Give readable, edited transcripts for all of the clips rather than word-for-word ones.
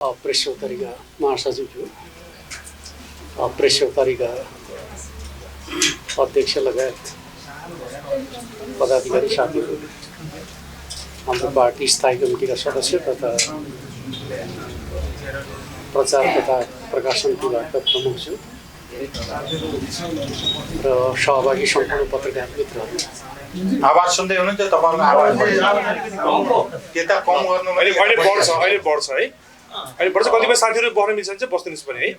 Press सेक्रेटरीका महासचिव press सेक्रेटरीका अध्यक्ष लगायत पदाधिकारी साथीहरू, हाम्रो पार्टी स्थायी कमिटीका सदस्य तथा प्रचार तथा प्रकाशन विभागका प्रमुखज्यू र सहभागी सम्पूर्ण पत्रकार मित्रहरू, आवाज सुन्दै हुनुहुन्छ? तपाईहरुको आवाज त्यता कम गर्नु। अहिले बढ्छ है। अहिले बढ्छ। कतिपय साथीहरू बढ्न मिल्छ भने चाहिँ बस्दिनुहोस् पनि है।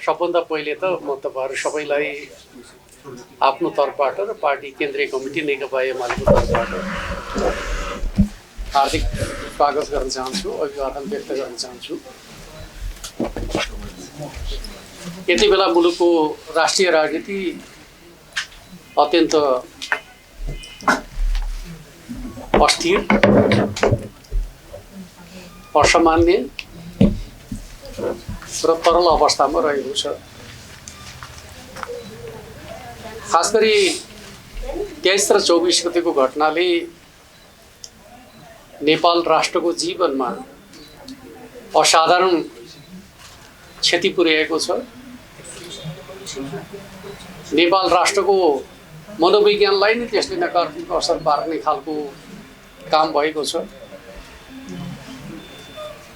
सबभन्दा पहिले त म तपाईहरु सबैलाई आफ्नो तर्फबाट र पार्टी केन्द्रीय कमिटी नेकपा एमालेको तर्फबाट हार्दिक स्वागत गर्न चाहन्छु, अभिवादन व्यक्त गर्न चाहन्छु। यति बेला मुलुकको राष्ट्रिय राजनीति अत्यन्त अस्थिर, असामान्य र तरल अवस्थामा रहेको छ। खास गरी 23 र 24 गतेको घटनाले नेपाल राष्ट्रको जीवनमा असाधारण क्षति पुर्याएको छ। नेपाल राष्ट्रको मनोविज्ञानलाई नै त्यसले नकारात्मक असर पार्ने खालको काम भएको छ।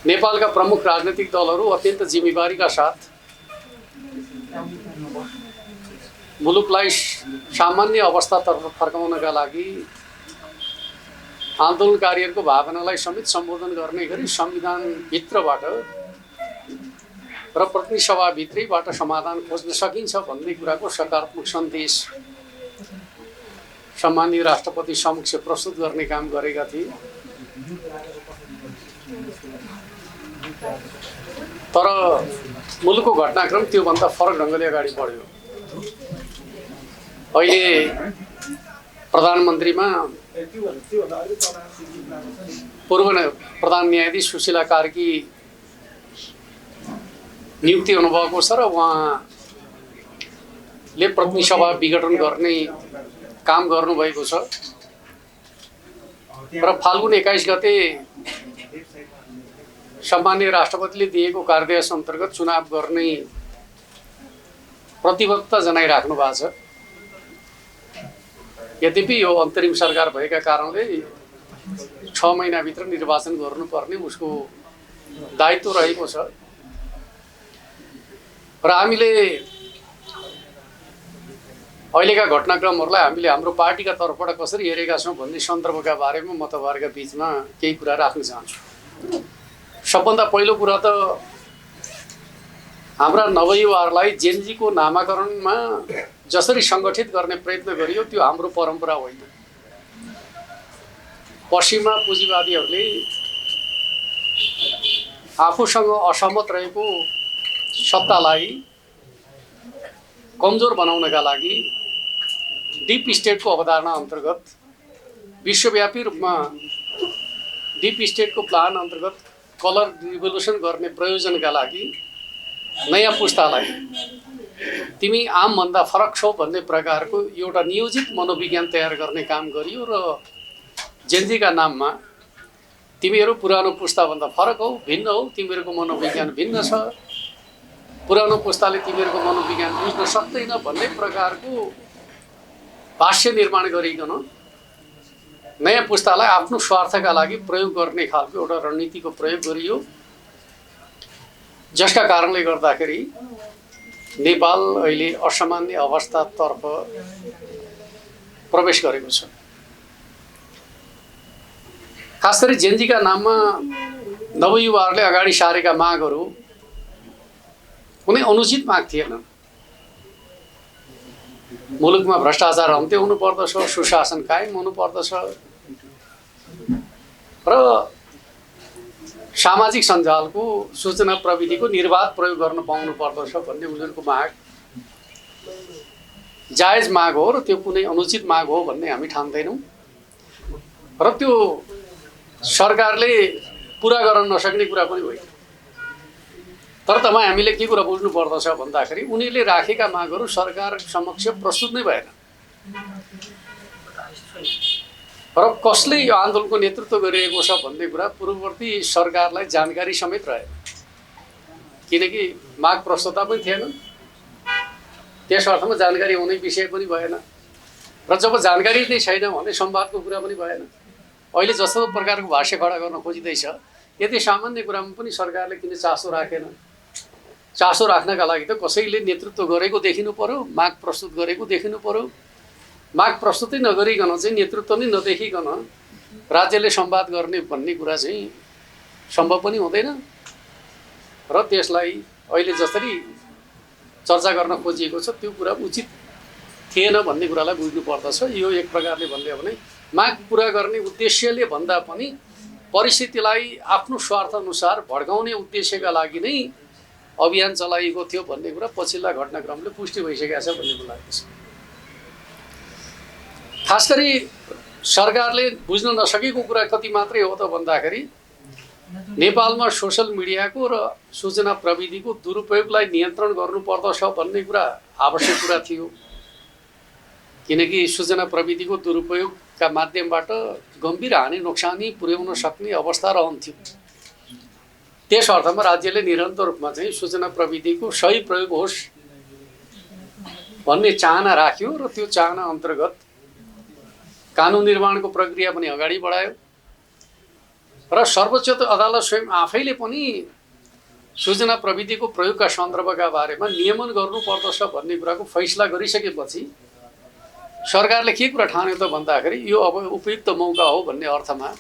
नेपालका प्रमुख राजनीतिक दलहरू अत्यन्त जिम्मेवारीका साथ मुलुकलाई सामान्य अवस्थातर्फ फर्काउनका लागि आन्दोलनकारीहरूको भावनालाई समेत सम्बोधन गर्ने गरी संविधानभित्रबाट र प्रतिनिधि सभाभित्रैबाट समाधान खोज्न सकिन्छ भन्ने कुराको सकारात्मक सन्देश सम्माननीय राष्ट्रपति समक्ष प्रस्तुत गर्ने काम गरेका थिए। तर मुलुकको घटनाक्रम त्योभन्दा फरक ढङ्गले अगाडि बढ्यो। अहिले प्रधानमन्त्रीमा पूर्व प्रधान न्यायाधीश सुशीला कार्की नियुक्ति हुनुभएको छ र उहाँले प्रतिनिधि सभा विघटन गर्ने काम गर्नुभएको छ र फाल्गुन 21 गते सम्माननीय राष्ट्रपतिले दिएको कार्यादेश अन्तर्गत चुनाव गर्ने प्रतिबद्धता जनाइराख्नु भएको छ। यद्यपि यो अन्तरिम सरकार भएका कारणले 6 महिनाभित्र निर्वाचन गर्नुपर्ने उसको दायित्व रहेको छ र हामीले अहिलेका घटनाक्रमहरूलाई हामीले हाम्रो पार्टीका तर्फबाट कसरी हेरेका छौँ भन्ने सन्दर्भका बारेमा म तपाईहरुका बीचमा केही कुरा राख्न चाहन्छु। सबभन्दा पहिलो कुरा त हाम्रा नवयुवाहरूलाई जेनजीको नामाकरणमा जसरी सङ्गठित गर्ने प्रयत्न गरियो त्यो हाम्रो परम्परा होइन। पश्चिमा पुँजीवादीहरूले आफूसँग असहमत रहेको सत्तालाई कमजोर बनाउनका लागि डीप स्टेटको अवधारणा अन्तर्गत विश्वव्यापी रूपमा डीप स्टेटको प्लान अन्तर्गत कलर रिभोल्युसन गर्ने प्रयोजनका लागि नयाँ पुस्तालाई तिमी आमभन्दा फरक छौ भन्ने प्रकारको एउटा नियोजित मनोविज्ञान तयार गर्ने काम गरियो र जेनजीका नाममा तिमीहरू पुरानो पुस्ताभन्दा फरक हौ, भिन्न हौ, तिमीहरूको मनोविज्ञान भिन्न छ, पुरानो पुस्ताले तिमीहरूको मनोविज्ञान बुझ्न सक्दैन भन्ने प्रकारको भाष्य निर्माण गरिकन नयाँ पुस्तालाई आफ्नो स्वार्थका लागि प्रयोग गर्ने खालको एउटा रणनीतिको प्रयोग गरियो, जसका कारणले गर्दाखेरि नेपाल अहिले असामान्य अवस्थातर्फ प्रवेश गरेको छ। खास गरी जेनजीका नाममा नवयुवाहरूले अगाडि सारेका मागहरू कुनै अनुचित माग थिएन। मुलुकमा भ्रष्टाचार अन्त्य हुनुपर्दछ, सुशासन कायम हुनुपर्दछ र सामाजिक सञ्जालको सूचना प्रविधिको निर्वाध प्रयोग गर्न पाउनु पर्दछ भन्ने उनीहरूको माग जायज माग हो र त्यो कुनै अनुचित माग हो भन्ने हामी ठान्दैनौँ र त्यो सरकारले पुरा गर्न नसक्ने कुरा पनि होइन। तर तपाईँ हामीले के कुरा बुझ्नु पर्दछ भन्दाखेरि उनीहरूले राखेका मागहरू सरकार समक्ष प्रस्तुत नै भएन। र कसले यो आन्दोलनको नेतृत्व गरिएको छ भन्ने कुरा पूर्ववर्ती सरकारलाई जानकारी समेत रहेन, किनकि माग प्रस्तावता पनि थिएन, त्यस अर्थमा जानकारी हुने विषय पनि भएन। र जब जानकारी नै छैन भने संवादको कुरा पनि भएन। अहिले जस्तो प्रकारको भाष्य खडा गर्न खोजिँदैछ, यति सामान्य कुरामा पनि सरकारले किन चासो राखेन? चासो राख्नका लागि त कसैले नेतृत्व गरेको देखिनु पर्यो, माग प्रस्तुत गरेको देखिनु पर्यो। माग प्रस्तुतै नगरिकन चाहिँ, नेतृत्व नै नदेखिकन राज्यले संवाद गर्ने भन्ने कुरा चाहिँ सम्भव पनि हुँदैन। र त्यसलाई अहिले जसरी चर्चा गर्न खोजिएको छ त्यो कुरा उचित थिएन भन्ने कुरालाई बुझ्नु पर्दछ। यो एक प्रकारले भन्ने हो भने माग पुरा गर्ने उद्देश्यले भन्दा पनि परिस्थितिलाई आफ्नो स्वार्थ अनुसार भड्काउने उद्देश्यका लागि नै अभियान चलाइएको थियो भन्ने कुरा पछिल्ला घटनाक्रमले पुष्टि भइसकेको छ भन्ने मलाई लाग्छ। खास गरी सरकारले बुझ्न नसकेको कुरा कति मात्रै हो त भन्दाखेरि नेपालमा सोसल मिडियाको र सूचना प्रविधिको दुरुपयोगलाई नियन्त्रण गर्नुपर्दछ भन्ने कुरा आवश्यक कुरा थियो, किनकि सूचना प्रविधिको दुरुपयोगका माध्यमबाट गम्भीर हानि नोक्सानी पुर्याउन सक्ने अवस्था रहन्थ्यो। त्यस अर्थमा राज्यले निरन्तर रूपमा चाहिँ सूचना प्रविधिको सही प्रयोग होस् भन्ने चाहना राख्यो र त्यो चाहना अन्तर्गत कानुन निर्माणको प्रक्रिया पनि अगाडि बढायो र सर्वोच्च अदालत स्वयं आफैले पनि सूचना प्रविधिको प्रयोगका सन्दर्भका बारेमा नियमन गर्नुपर्दछ भन्ने कुराको फैसला गरिसकेपछि सरकारले के कुरा ठान्यो त भन्दाखेरि यो अब उपयुक्त मौका हो भन्ने अर्थमा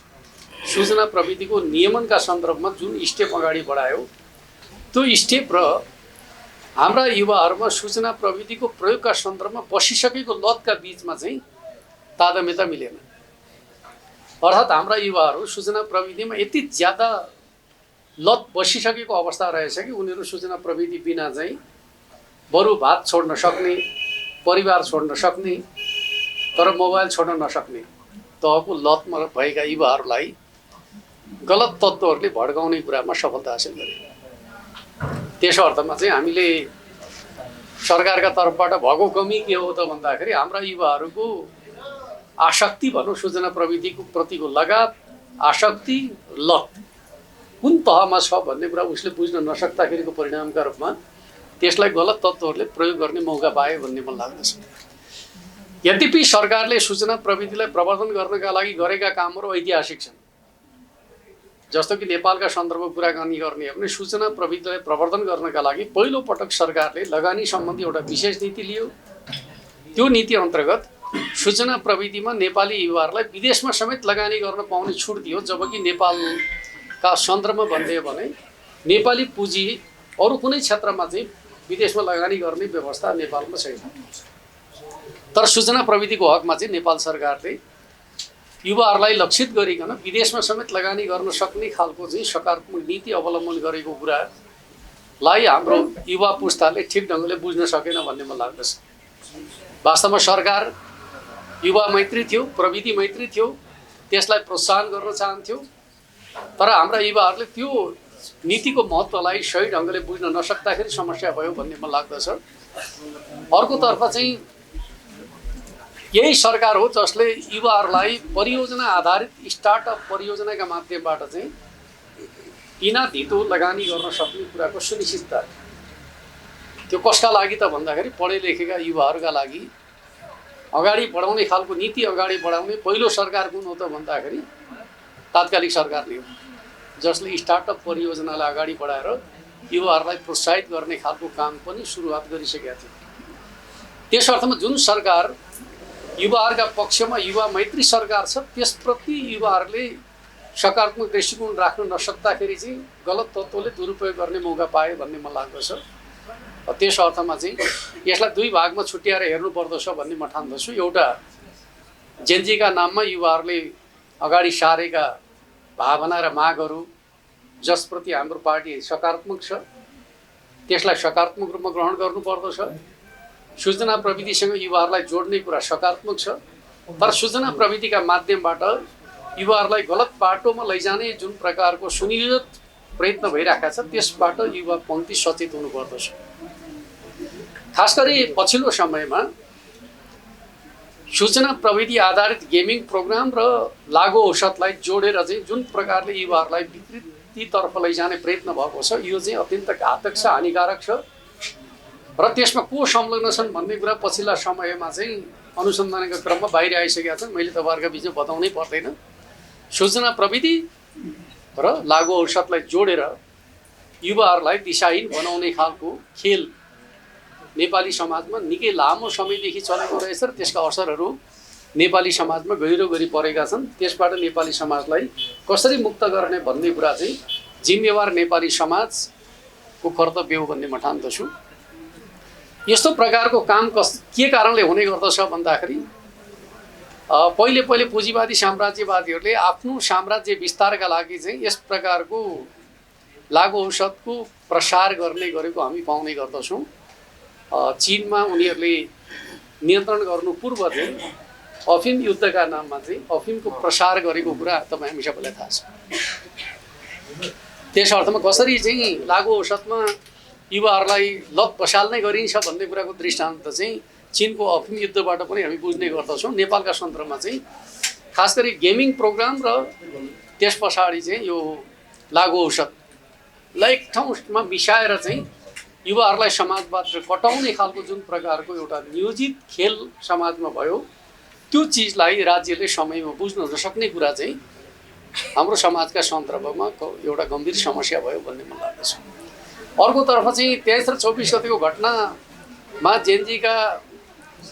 सूचना प्रविधिको नियमनका सन्दर्भमा जुन स्टेप अगाडि बढायो त्यो स्टेप र हाम्रा युवाहरूमा सूचना प्रविधिको प्रयोगका सन्दर्भमा बसिसकेको लतका बीचमा चाहिँ तादामेता मिलेन। अर्थात् हाम्रा युवाहरू सूचना प्रविधिमा यति ज्यादा लत बसिसकेको अवस्था रहेछ कि उनीहरू सूचना प्रविधि बिना चाहिँ बरु भात छोड्न सक्ने, परिवार छोड्न सक्ने, तर मोबाइल छोड्न नसक्ने तहको लतमा भएका युवाहरूलाई गलत तत्त्वहरूले भड्काउने कुरामा सफलता हासिल गरे। त्यस अर्थमा चाहिँ हामीले सरकारका तर्फबाट भएको कमी के हो त भन्दाखेरि हाम्रा युवाहरूको आसक्ति भनौँ सूचना प्रविधिको प्रतिको लगाव, आसक्ति, लत कुन तहमा छ भन्ने कुरा उसले बुझ्न नसक्दाखेरिको परिणामका रूपमा त्यसलाई गलत तत्त्वहरूले प्रयोग गर्ने मौका पाए भन्ने मलाई लाग्दछ। यद्यपि सरकारले सूचना प्रविधिलाई प्रवर्धन गर्नका लागि गरेका कामहरू ऐतिहासिक छन्। जस्तो कि नेपालका सन्दर्भमा कुराकानी गर्ने हो भने सूचना प्रविधिलाई प्रवर्धन गर्नका लागि पहिलो पटक सरकारले लगानी सम्बन्धी एउटा विशेष नीति लियो। त्यो नीति अन्तर्गत सूचना प्रविधिमा नेपाली युवाहरूलाई विदेशमा समेत लगानी गर्न पाउने छुट दियो, जबकि नेपालका सन्दर्भमा भन्दै भने नेपाली पुँजी अरू कुनै क्षेत्रमा चाहिँ विदेशमा लगानी गर्ने व्यवस्था नेपालमा छैन। तर सूचना प्रविधिको हकमा चाहिँ नेपाल सरकारले युवाहरूलाई लक्षित गरिकन विदेशमा समेत लगानी गर्न सक्ने खालको चाहिँ सकारात्मक नीति अवलम्बन गरेको कुरालाई हाम्रो युवा पुस्ताले ठिक ढङ्गले बुझ्न सकेन भन्ने मलाई लाग्दछ। वास्तवमा सरकार युवा मैत्री थियो, प्रविधि मैत्री थियो, त्यसलाई प्रोत्साहन गर्न चाहन्थ्यो, तर हाम्रा युवाहरूले त्यो नीतिको महत्त्वलाई सही ढङ्गले बुझ्न नसक्दाखेरि समस्या भयो भन्ने मलाई लाग्दछ। अर्कोतर्फ चाहिँ यही सरकार हो जसले युवाहरूलाई परियोजना आधारित स्टार्टअप परियोजनाका माध्यमबाट चाहिँ बिना धितो लगानी गर्न सक्ने कुराको सुनिश्चितता। त्यो कसका लागि त भन्दाखेरि पढे लेखेका युवाहरूका लागि अगाडि बढाउने खालको नीति अगाडि बढाउने पहिलो सरकार कुन हो त भन्दाखेरि तात्कालिक सरकारले हो, जसले स्टार्टअप परियोजनालाई अगाडि बढाएर युवाहरूलाई प्रोत्साहित गर्ने खालको काम पनि सुरुवात गरिसकेका थियो। त्यस अर्थमा जुन सरकार युवाहरूका पक्षमा युवा मैत्री सरकार छ त्यसप्रति युवाहरूले सकारात्मक दृष्टिकोण राख्न नसक्दाखेरि चाहिँ गलत तत्त्वले दुरुपयोग गर्ने मौका पाए भन्ने मलाई लाग्दछ। त्यस अर्थमा चाहिँ यसलाई दुई भागमा छुट्याएर हेर्नुपर्दछ भन्ने म ठान्दछु। एउटा जेनजीका नाममा युवाहरूले अगाडि सारेका भावना र मागहरू जसप्रति हाम्रो पार्टी सकारात्मक छ त्यसलाई सकारात्मक रूपमा ग्रहण गर्नुपर्दछ। सूचना प्रविधिसँग युवाहरूलाई जोड्ने कुरा सकारात्मक छ, तर सूचना प्रविधिका माध्यमबाट युवाहरूलाई गलत बाटोमा लैजाने जुन प्रकारको सुनियोजित प्रयत्न भइरहेको छ त्यसबाट युवा पङ्क्ति सचेत हुनुपर्दछ। खास गरी पछिल्लो समयमा सूचना प्रविधि आधारित गेमिङ प्रोग्राम र लागु औषधलाई जोडेर चाहिँ जुन प्रकारले युवाहरूलाई विकृतितर्फ लैजाने प्रयत्न भएको छ यो चाहिँ अत्यन्त घातक छ, हानिकारक छ र त्यसमा को संलग्न छन् भन्ने कुरा पछिल्ला समयमा चाहिँ अनुसन्धानका क्रममा बाहिर आइसकेका छन्। मैले तपाईँहरूका बिचमा बताउनै पर्दैन। सूचना प्रविधि र लागु औषधलाई जोडेर युवाहरूलाई दिशाहीन बनाउने खालको खेल नेपाली समाजमा निकै लामो समयदेखि चलेको रहेछ र त्यसका असरहरू नेपाली समाजमा गहिरो गरी परेका छन्। त्यसबाट नेपाली समाजलाई कसरी मुक्त गर्ने भन्ने कुरा चाहिँ जिम्मेवार नेपाली समाजको कर्तव्य हो भन्ने म ठान्दछु। यस्तो प्रकारको काम के कारणले हुने गर्दछ भन्दाखेरि पहिले पुँजीवादी साम्राज्यवादीहरूले आफ्नो साम्राज्य विस्तारका लागि चाहिँ यस प्रकारको लागु औषधको प्रसार गर्ने गरेको हामी पाउने गर्दछौँ। चीनमा उनीहरूले नियन्त्रण गर्नु पूर्व चाहिँ अफिम युद्धका नाममा चाहिँ अफिमको प्रसार गरेको कुरा तपाईँ हामी सबैलाई थाहा छ। त्यस अर्थमा कसरी चाहिँ लागु औषधमा युवाहरूलाई लत बसाल्ने गरिन्छ भन्ने कुराको दृष्टान्त चाहिँ चीनको अफिम युद्धबाट पनि हामी बुझ्ने गर्दछौँ। नेपालका सन्दर्भमा चाहिँ खास गरी गेमिङ प्रोग्राम र त्यस पछाडि चाहिँ यो लागु औषधलाई एक ठाउँमा मिसाएर चाहिँ युवाहरूलाई समाजबाट कटाउने खालको जुन प्रकारको एउटा नियोजित खेल समाजमा भयो त्यो चिजलाई राज्यले समयमा बुझ्न नसक्ने कुरा चाहिँ हाम्रो समाजका सन्दर्भमा एउटा गम्भीर समस्या भयो भन्ने मलाई लाग्दछ। अर्कोतर्फ चाहिँ 23 र 24 गतिको घटनामा जेनजीका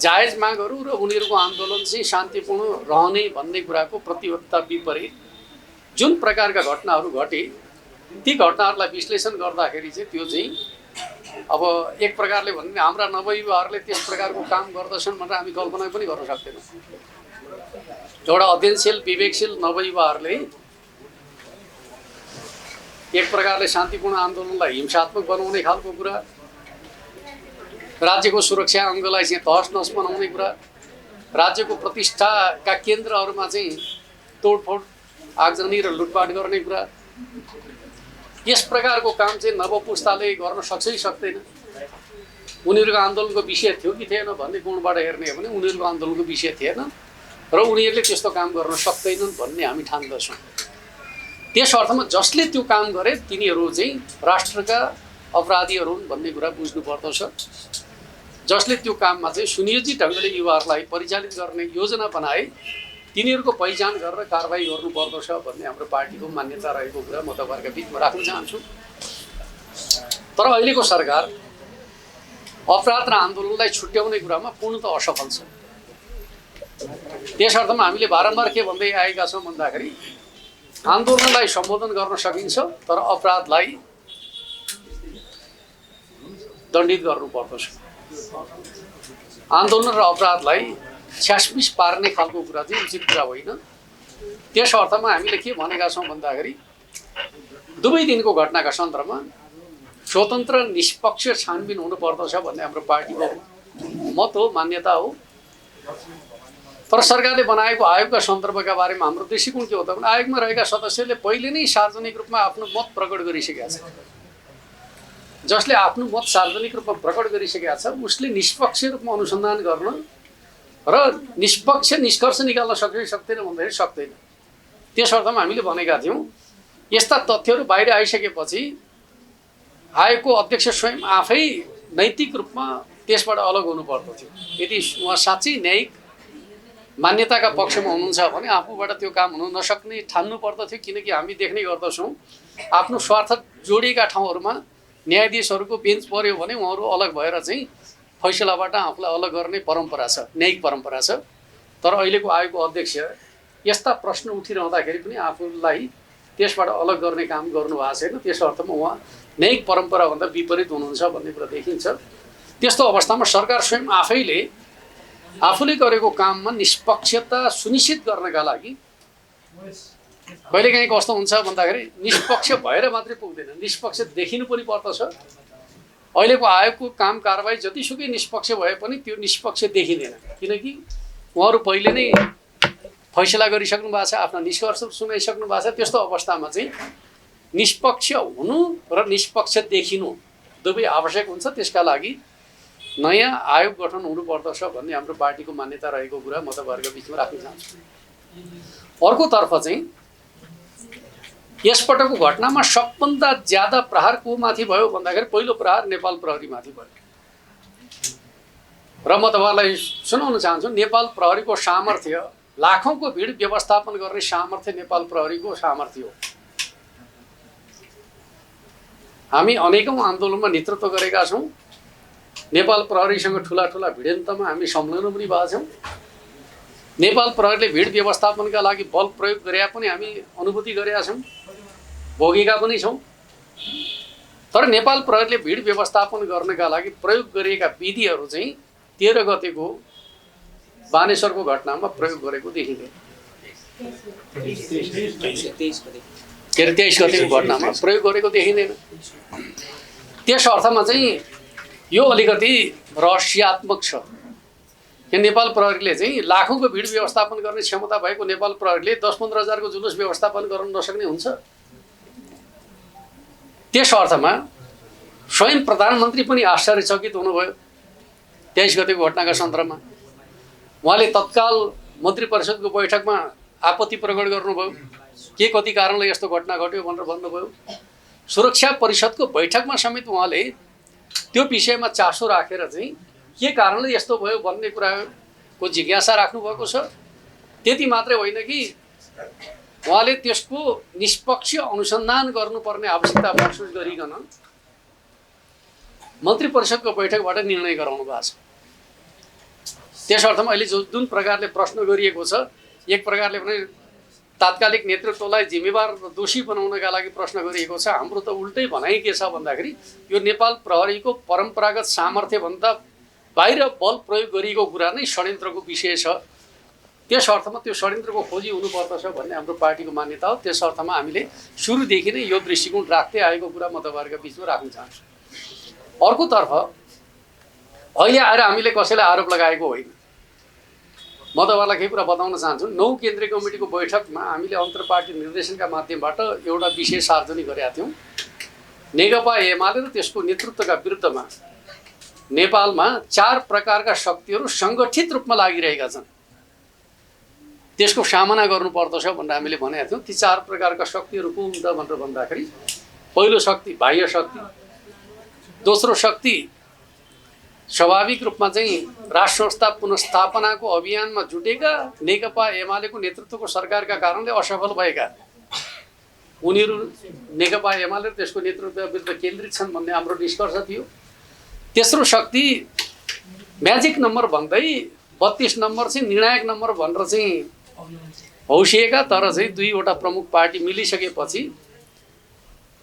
जायज मागहरू र उनीहरूको आन्दोलन चाहिँ शान्तिपूर्ण रहने भन्ने कुराको प्रतिबद्धता विपरीत जुन प्रकारका घटनाहरू घटे ती घटनाहरूलाई विश्लेषण गर्दाखेरि चाहिँ त्यो चाहिँ अब एक प्रकारले भन्ने हाम्रा नवयुवाहरूले त्यस प्रकारको काम गर्दछन् भनेर हामी कल्पना पनि गर्न सक्दैनौँ। एउटा अध्ययनशील विवेकशील नवयुवाहरूले एक प्रकारले शान्तिपूर्ण आन्दोलनलाई हिंसात्मक बनाउने खालको कुरा, राज्यको सुरक्षा अङ्गलाई चाहिँ तहस नहस बनाउने कुरा, राज्यको प्रतिष्ठाका केन्द्रहरूमा चाहिँ तोडफोड आगजनी र लुटपाट गर्ने कुरा, यस प्रकारको काम चाहिँ नव पुस्ताले गर्न सक्छ कि सक्दैन। उनीहरूको आन्दोलनको विषय थियो कि थिएन भन्ने गुणबाट हेर्ने हो भने उनीहरूको आन्दोलनको विषय थिएन र उनीहरूले त्यस्तो काम गर्न सक्दैनन् भन्ने हामी ठान्दछौँ। त्यस अर्थमा जसले त्यो काम गरे तिनीहरू चाहिँ राष्ट्रका अपराधीहरू हुन् भन्ने कुरा बुझ्नुपर्दछ। जसले त्यो काममा चाहिँ सुनियोजित ढङ्गले युवाहरूलाई परिचालित गर्ने योजना बनाए तिनीहरूको पहिचान गरेर कारबाही गर्नुपर्दछ भन्ने हाम्रो पार्टीको मान्यता रहेको कुरा म तपाईँहरूका बिचमा राख्न चाहन्छु। तर अहिलेको सरकार अपराध र आन्दोलनलाई छुट्याउने कुरामा पूर्णतः असफल छ। त्यस अर्थमा हामीले बारम्बार के भन्दै आएका छौँ भन्दाखेरि आन्दोलनलाई सम्बोधन गर्न सकिन्छ तर अपराधलाई दण्डित गर्नुपर्दछ। आन्दोलन र अपराधलाई छ्यासमिस पार्ने खालको कुरा चाहिँ उचित कुरा होइन। त्यस अर्थमा हामीले के भनेका छौँ भन्दाखेरि दुवै दिनको घटनाका सन्दर्भमा स्वतन्त्र निष्पक्ष छानबिन हुनुपर्दछ भन्ने हाम्रो पार्टीको मत हो, मान्यता हो। तर सरकारले बनाएको आयोगका सन्दर्भका बारेमा हाम्रो दृष्टिकोण के हो त भने आयोगमा रहेका सदस्यले पहिले नै सार्वजनिक रूपमा आफ्नो मत प्रकट गरिसकेका छ। जसले आफ्नो मत सार्वजनिक रूपमा प्रकट गरिसकेका छ उसले निष्पक्ष रूपमा अनुसन्धान गर्न र निष्पक्ष निष्कर्ष निकाल्न सक्छ कि सक्दैन भन्दाखेरि सक्दैन। त्यस अर्थमा हामीले भनेका थियौँ यस्ता तथ्यहरू बाहिर आइसकेपछि आयोगको अध्यक्ष स्वयं आफै नैतिक रूपमा त्यसबाट अलग हुनुपर्दथ्यो। यदि उहाँ साँच्चै न्यायिक मान्यताका पक्षमा हुनुहुन्छ भने आफूबाट त्यो काम हुन नसक्ने ठान्नु पर्दथ्यो। किनकि हामी देख्ने गर्दछौँ आफ्नो स्वार्थ जोडिएका ठाउँहरूमा न्यायाधीशहरूको बेन्च पर्यो भने उहाँहरू अलग भएर चाहिँ फैसलाबाट आफूलाई अलग गर्ने परम्परा छ, न्यायिक परम्परा छ। तर अहिलेको आयोगको अध्यक्ष यस्ता प्रश्न उठिरहँदाखेरि पनि आफूलाई त्यसबाट अलग गर्ने काम गर्नुभएको छैन। त्यस अर्थमा उहाँ न्यायिक परम्पराभन्दा विपरीत हुनुहुन्छ भन्ने कुरा देखिन्छ। त्यस्तो अवस्थामा सरकार स्वयं आफूले गरेको काममा निष्पक्षता सुनिश्चित गर्नका लागि कहिलेकाहीँ कस्तो हुन्छ भन्दाखेरि निष्पक्ष भएर मात्रै पुग्दैन, निष्पक्ष देखिनु पनि पर्दछ। अहिलेको आयोगको काम कारबाही जतिसुकै निष्पक्ष भए पनि त्यो निष्पक्ष देखिँदैन। किनकि उहाँहरू पहिले नै फैसला गरिसक्नु भएको छ, आफ्ना निष्कर्ष सुनाइसक्नु भएको छ। त्यस्तो अवस्थामा चाहिँ निष्पक्ष हुनु र निष्पक्ष देखिनु दुवै आवश्यक हुन्छ। त्यसका लागि नयाँ आयोग गठन हुनुपर्दछ भन्ने हाम्रो पार्टीको मान्यता रहेको कुरा म तपाईँहरूको बिचमा राख्न चाहन्छु। अर्कोतर्फ चाहिँ यसपटकको घटनामा सबभन्दा ज्यादा प्रहार को माथि भयो भन्दाखेरि पहिलो प्रहार नेपाल प्रहरीमाथि भयो र म तपाईँहरूलाई सुनाउन चाहन्छु नेपाल प्रहरीको सामर्थ्य, लाखौँको भिड व्यवस्थापन गर्ने सामर्थ्य नेपाल प्रहरीको सामर्थ्य हो। हामी अनेकौँ आन्दोलनमा नेतृत्व गरेका छौँ। नेपाल प्रहरीसँग ठुला ठुला भिडन्तमा हामी संलग्न पनि भएका छौँ। नेपाल प्रहरीले भिड व्यवस्थापनका लागि बल प्रयोग गरे पनि हामी अनुभूति गरेका छौँ, भोगेका पनि छौँ। तर नेपाल प्रहरीले भिड व्यवस्थापन गर्नका लागि प्रयोग गरिएका विधिहरू चाहिँ 13 गतेको बानेश्वरको घटनामा प्रयोग गरेको देखिँदैन। 23 गतेको घटनामा प्रयोग गरेको देखिँदैन। त्यस अर्थमा चाहिँ यो अलिकति रहस्यात्मक छ कि नेपाल प्रहरीले चाहिँ लाखौँको भिड व्यवस्थापन गर्ने क्षमता भएको नेपाल प्रहरीले 10-15 हजारको जुलुस व्यवस्थापन गर्न नसक्ने हुन्छ। त्यस अर्थमा स्वयं प्रधानमन्त्री पनि आश्चर्यचकित हुनुभयो 23 गतेको घटनाका सन्दर्भमा। उहाँले तत्काल मन्त्री परिषदको बैठकमा आपत्ति प्रकट गर्नुभयो, के कति कारणले यस्तो घटना घट्यो भनेर भन्नुभयो। सुरक्षा परिषदको बैठकमा समेत उहाँले त्यो विषयमा चासो राखेर चाहिँ के कारणले यस्तो भयो भन्ने कुराको जिज्ञासा राख्नुभएको छ। त्यति मात्रै होइन कि उहाँले त्यसको निष्पक्ष अनुसन्धान गर्नुपर्ने आवश्यकता महसुस गरिकन मन्त्री परिषदको बैठकबाट निर्णय गराउनु भएको छ। त्यस अर्थमा अहिले जुन प्रकारले प्रश्न गरिएको छ, एक प्रकारले भने तात्कालिक नेतृत्वलाई जिम्मेवार र दोषी बनाउनका लागि प्रश्न गरिएको छ। हाम्रो त उल्टै भनाइ के छ भन्दाखेरि यो नेपाल प्रहरीको परम्परागत सामर्थ्यभन्दा बाहिर बल प्रयोग गरिएको कुरा नै षड्यन्त्रको विषय छ। त्यस अर्थमा त्यो षड्यन्त्रको खोजी हुनुपर्दछ भन्ने हाम्रो पार्टीको मान्यता हो। त्यस अर्थमा हामीले सुरुदेखि नै यो दृष्टिकोण राख्दै आएको कुरा म तपाईँहरूको बिचमा राख्न चाहन्छु। अर्कोतर्फ अहिले आएर हामीले कसैलाई आरोप लगाएको होइन। म तपाईँलाई केही कुरा बताउन चाहन्छु। 9 केन्द्रीय कमिटीको बैठकमा हामीले अन्तर्पार्टी निर्देशनका माध्यमबाट एउटा विषय सार्वजनिक गरेका थियौँ। नेकपा एमाले र त्यसको नेतृत्वका विरुद्धमा नेपालमा 4 प्रकारका शक्तिहरू सङ्गठित रूपमा लागिरहेका छन्, त्यसको सामना गर्नुपर्दछ भनेर हामीले भनेका थियौँ। ती 4 प्रकारका शक्तिहरू को हुन् भनेर भन्दाखेरि पहिलो शक्ति बाह्य शक्ति, दोस्रो शक्ति स्वाभाविक रूपमा चाहिँ राष्ट्र संस्था पुनर्स्थापनाको अभियानमा जुटेका नेकपा एमालेको नेतृत्वको सरकारका कारणले असफल भएका उनीहरू नेकपा एमाले त्यसको नेतृत्व विरुद्ध केन्द्रित छन् भन्ने हाम्रो निष्कर्ष थियो। तेस्रो शक्ति म्याजिक नम्बर भन्दै 32 नम्बर चाहिँ निर्णायक नम्बर भनेर चाहिँ हौसिएका, तर चाहिँ 2वटा प्रमुख पार्टी मिलिसकेपछि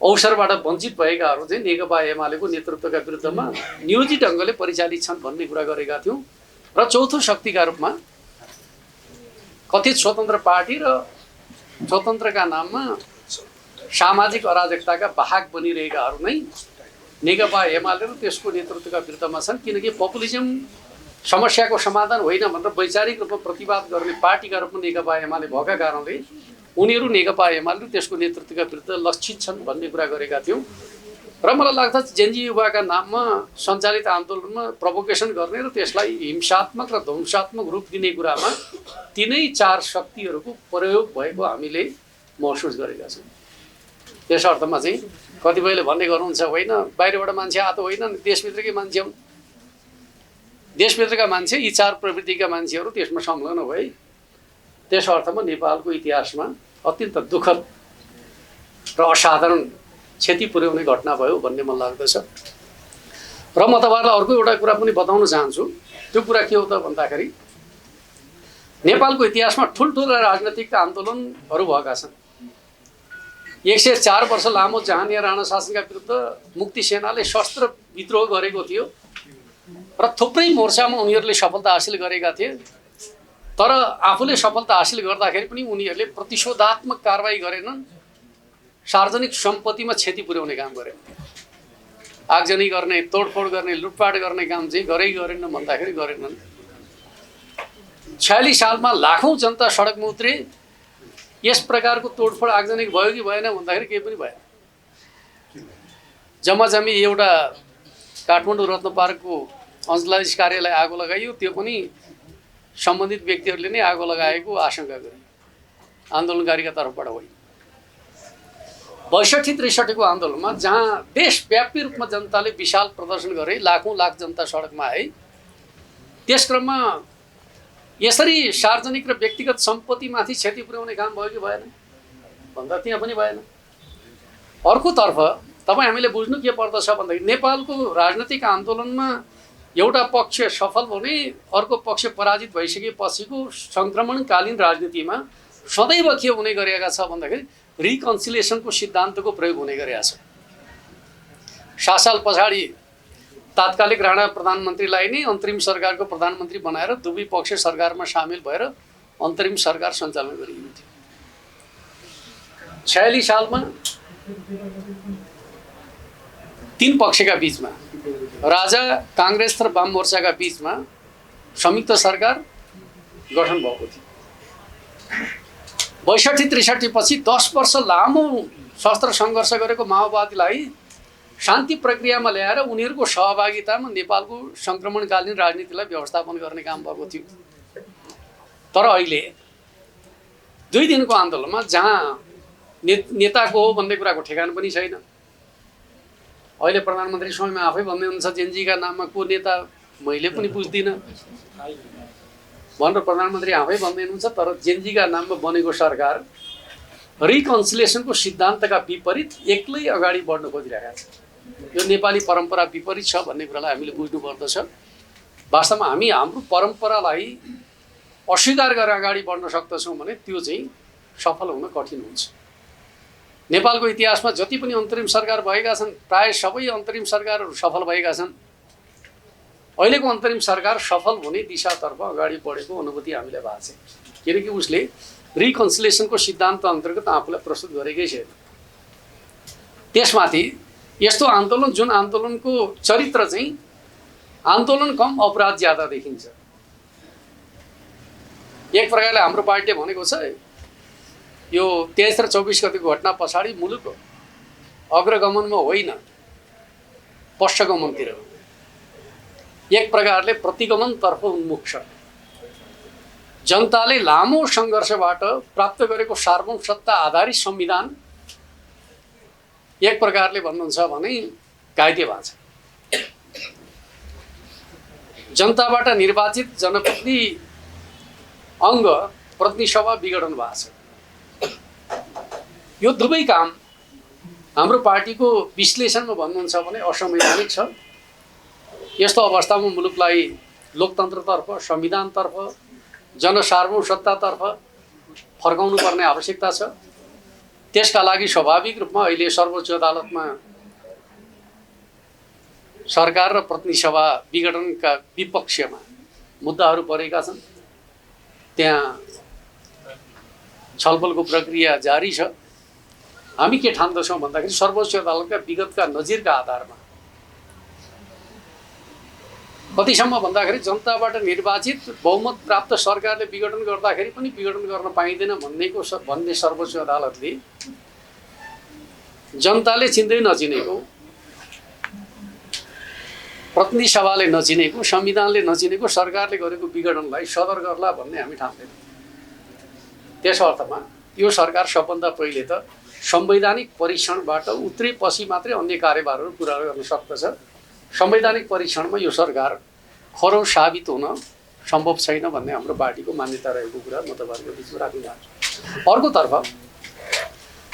अवसरबाट वञ्चित भएकाहरू चाहिँ नेकपा एमालेको नेतृत्वका विरुद्धमा नियोजित ढङ्गले परिचालित छन् भन्ने कुरा गरेका थियौँ। र चौथो शक्तिका रूपमा कथित स्वतन्त्र पार्टी र स्वतन्त्रका नाममा सामाजिक अराजकताका वाहक बनिरहेकाहरू नै नेकपा एमाले र त्यसको नेतृत्वका विरुद्धमा छन्। किनकि पपुलिजम समस्याको समाधान होइन भनेर वैचारिक रूपमा प्रतिवाद गर्ने पार्टीका रूपमा नेकपा एमाले भएका कारणले उनीहरू नेकपा एमाले र त्यसको नेतृत्वका विरुद्ध लक्षित छन् भन्ने कुरा गरेका थियौँ। र मलाई लाग्छ जेनजी युवाका नाममा सञ्चालित आन्दोलनमा प्रोभोकेसन गर्ने र त्यसलाई हिंसात्मक र ध्वंसात्मक रूप दिने कुरामा तिनै 4 शक्तिहरूको प्रयोग भएको हामीले महसुस गरेका छौँ। त्यस अर्थमा चाहिँ कतिपयले भन्ने गर्नुहुन्छ होइन बाहिरबाट मान्छे आएको होइन, देशभित्रकै मान्छे हुन्। देशभित्रका मान्छे यी 4 प्रवृत्तिका मान्छेहरू त्यसमा संलग्न भए। त्यस अर्थमा नेपालको इतिहासमा अत्यन्त दुःखद र असाधारण क्षति पुर्याउने घटना भयो भन्ने मलाई लाग्दछ। र म तपाईँलाई अर्को एउटा कुरा पनि बताउन चाहन्छु। त्यो कुरा के हो त भन्दाखेरि नेपालको इतिहासमा ठुल्ठुला राजनैतिक आन्दोलनहरू भएका छन्। 104 वर्ष लामो जहानिया राणा शासनका विरुद्ध मुक्ति सेनाले शस्त्र विद्रोह गरेको थियो र थुप्रै मोर्चामा उनीहरूले सफलता हासिल गरेका थिए। तर आफूले सफलता हासिल गर्दाखेरि पनि उनीहरूले प्रतिशोधात्मक कारबाही गरेनन्, सार्वजनिक सम्पत्तिमा क्षति पुर्याउने काम गरे। आगजनी गर्ने, तोडफोड गर्ने, लुटपाट गर्ने काम चाहिँ गरेनन् भन्दाखेरि गरेनन्। 46 सालमा लाखौँ जनता सडकमा उत्रे। यस प्रकारको तोडफोड आगजनी भयो कि भएन भन्दाखेरि केही पनि भएन। जम्माजम्मी एउटा काठमाडौँ रत्न पार्कको अञ्चलाधीश कार्यालय आगो लगाइयो, त्यो पनि सम्बन्धित व्यक्तिहरूले नै आगो लगाएको आशंका गरियो, आन्दोलनकारीका तर्फबाट होइन। 62-63 को आन्दोलनमा जहाँ देशव्यापी रूपमा जनताले विशाल प्रदर्शन गरे, लाखौँ लाख जनता सडकमा आए, त्यस क्रममा यसरी सार्वजनिक र व्यक्तिगत सम्पत्तिमाथि क्षति पुर्याउने काम भयो कि भएन भन्दा त्यहाँ पनि भएन। अर्कोतर्फ तपाईँ हामीले बुझ्नु के पर्दछ भन्दाखेरि नेपालको राजनीतिक आन्दोलनमा एउटा पक्ष सफल भने अर्को पक्ष पराजित भइसकेपछिको सङ्क्रमणकालीन राजनीतिमा सदैव के हुने गरेका छ भन्दाखेरि रिकन्सिलिएसनको सिद्धान्तको प्रयोग हुने गरेका छ। 7 साल पछाडि तात्कालिक राणा प्रधानमन्त्रीलाई नै अन्तरिम सरकारको प्रधानमन्त्री बनाएर दुवै पक्ष सरकारमा सामेल भएर अन्तरिम सरकार सञ्चालन गरिएको थियो। 46 सालमा 3 पक्षका बीचमा, राजा, काङ्ग्रेस र वाम मोर्चाका बीचमा संयुक्त सरकार गठन भएको थियो। 62-63 पछि 10 वर्ष लामो शस्त्र सङ्घर्ष गरेको माओवादीलाई शान्ति प्रक्रियामा ल्याएर उनीहरूको सहभागितामा नेपालको सङ्क्रमणकालीन राजनीतिलाई व्यवस्थापन गर्ने काम भएको थियो। तर अहिले 2 दिनको आन्दोलनमा जहाँ नेताको हो भन्ने कुराको ठेगान पनि छैन। अहिले प्रधानमन्त्री स्वयं आफै भन्दै हुनुहुन्छ जेनजीका नाममा को नेता मैले पनि बुझ्दिनँ भनेर प्रधानमन्त्री आफै भन्दै हुनुहुन्छ। तर जेनजीका नाममा बनेको सरकार रिकन्सिलिएसनको सिद्धान्तका विपरीत एक्लै अगाडि बढ्न खोजिरहेका छ। यो नेपाली परम्परा विपरीत छ भन्ने कुरालाई हामीले बुझ्नुपर्दछ। वास्तवमा हामी हाम्रो परम्परालाई अस्वीकार गरेर अगाडि बढ्न सक्दछौँ भने त्यो चाहिँ सफल हुन कठिन हुन्छ। नेपालको इतिहासमा जति पनि अन्तरिम सरकार भएका छन् प्राय सबै अन्तरिम सरकारहरू सफल भएका छन्। अहिलेको अन्तरिम सरकार सफल हुने दिशातर्फ अगाडि बढेको अनुभूति हामीलाई भएको छ, किनकि उसले रिकन्सिलिएसनको सिद्धान्त अन्तर्गत आफूलाई प्रस्तुत गरेकै छैन। त्यसमाथि यस्तो आन्दोलन जुन आन्दोलनको चरित्र चाहिँ आन्दोलन कम अपराध ज्यादा देखिन्छ। एक प्रकारले हाम्रो पार्टीले भनेको छ यो 23 र 24 गतिको घटना पछाडि मुलुक अग्रगमनमा होइन पश्चगमनतिर, एक प्रकारले प्रतिगमनतर्फ उन्मुख छ। जनताले लामो सङ्घर्षबाट प्राप्त गरेको सार्वभौम सत्ता आधारित संविधान एक प्रकारले भन्नुहुन्छ भने घाइते भएको छ। जनताबाट निर्वाचित जनप्रतिनिधि अङ्ग प्रतिनिधि सभा विघटन भएको छ। यो दुवै काम हाम्रो पार्टीको विश्लेषणमा भन्नुहुन्छ भने असंवैधानिक छ। यस्तो अवस्थामा मुलुकलाई लोकतन्त्रतर्फ, संविधानतर्फ, जनसार्वभौम सत्तातर्फ फर्काउनु पर्ने आवश्यकता छ। त्यसका लागि स्वाभाविक रूपमा अहिले सर्वोच्च अदालतमा सरकार र प्रतिनिधि सभा विघटनका विपक्षमा मुद्दाहरू परेका छन्। त्यहाँ छलफलको प्रक्रिया जारी छ। हामी के ठान्दछौँ भन्दाखेरि सर्वोच्च अदालतका विगतका नजिरका आधारमा कतिसम्म भन्दाखेरि जनताबाट निर्वाचित बहुमत प्राप्त सरकारले विघटन गर्दाखेरि पनि विघटन गर्न पाइँदैन भन्ने सर्वोच्च अदालतले जनताले चिन्दै नचिनेको, प्रतिनिधि सभाले नचिनेको, संविधानले नचिनेको सरकारले गरेको विघटनलाई सदर गर्ला भन्ने हामी ठान्दैनौँ। त्यस अर्थमा यो सरकार सबभन्दा पहिले त संवैधानिक परीक्षणबाट उत्रेपछि मात्रै अन्य कार्यभारहरू पुरा गर्न सक्दछ। संवैधानिक परीक्षणमा यो सरकार खरो साबित हुन सम्भव छैन भन्ने हाम्रो पार्टीको मान्यता रहेको कुरा म तपाईँहरूको बिचमा राख्न चाहन्छु। अर्कोतर्फ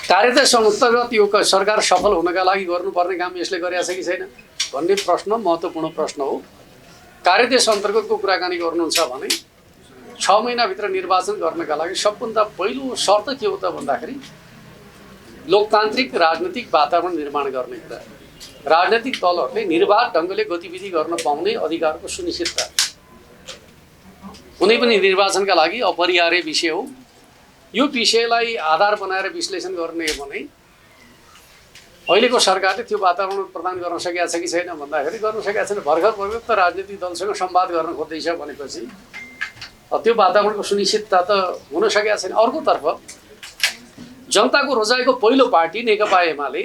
कार्यदेश अन्तर्गत यो सरकार सफल हुनका लागि गर्नुपर्ने काम यसले गरेका छ कि छैन भन्ने प्रश्न महत्त्वपूर्ण प्रश्न हो। कार्यदेश अन्तर्गतको कुराकानी गर्नुहुन्छ भने 6 महिनाभित्र निर्वाचन गर्नका लागि सबभन्दा पहिलो शर्त के हो त भन्दाखेरि लोकतान्त्रिक राजनीतिक वातावरण निर्माण गर्ने कुरा, राजनीतिक दलहरूले निर्वाध ढङ्गले गतिविधि गर्न पाउने अधिकारको सुनिश्चितता कुनै पनि निर्वाचनका लागि अपरिहार्य विषय हो। यो विषयलाई आधार बनाएर विश्लेषण गर्ने हो भने अहिलेको सरकारले त्यो वातावरण प्रदान गर्न सकेका छ कि छैन भन्दाखेरि गर्न सकेका छैन। भर्खर त राजनीतिक दलसँग संवाद गर्न खोज्दैछ भनेपछि त्यो वातावरणको सुनिश्चितता त हुन सकेका छैन। अर्कोतर्फ जनताको रोजाइको पहिलो पार्टी नेकपा एमाले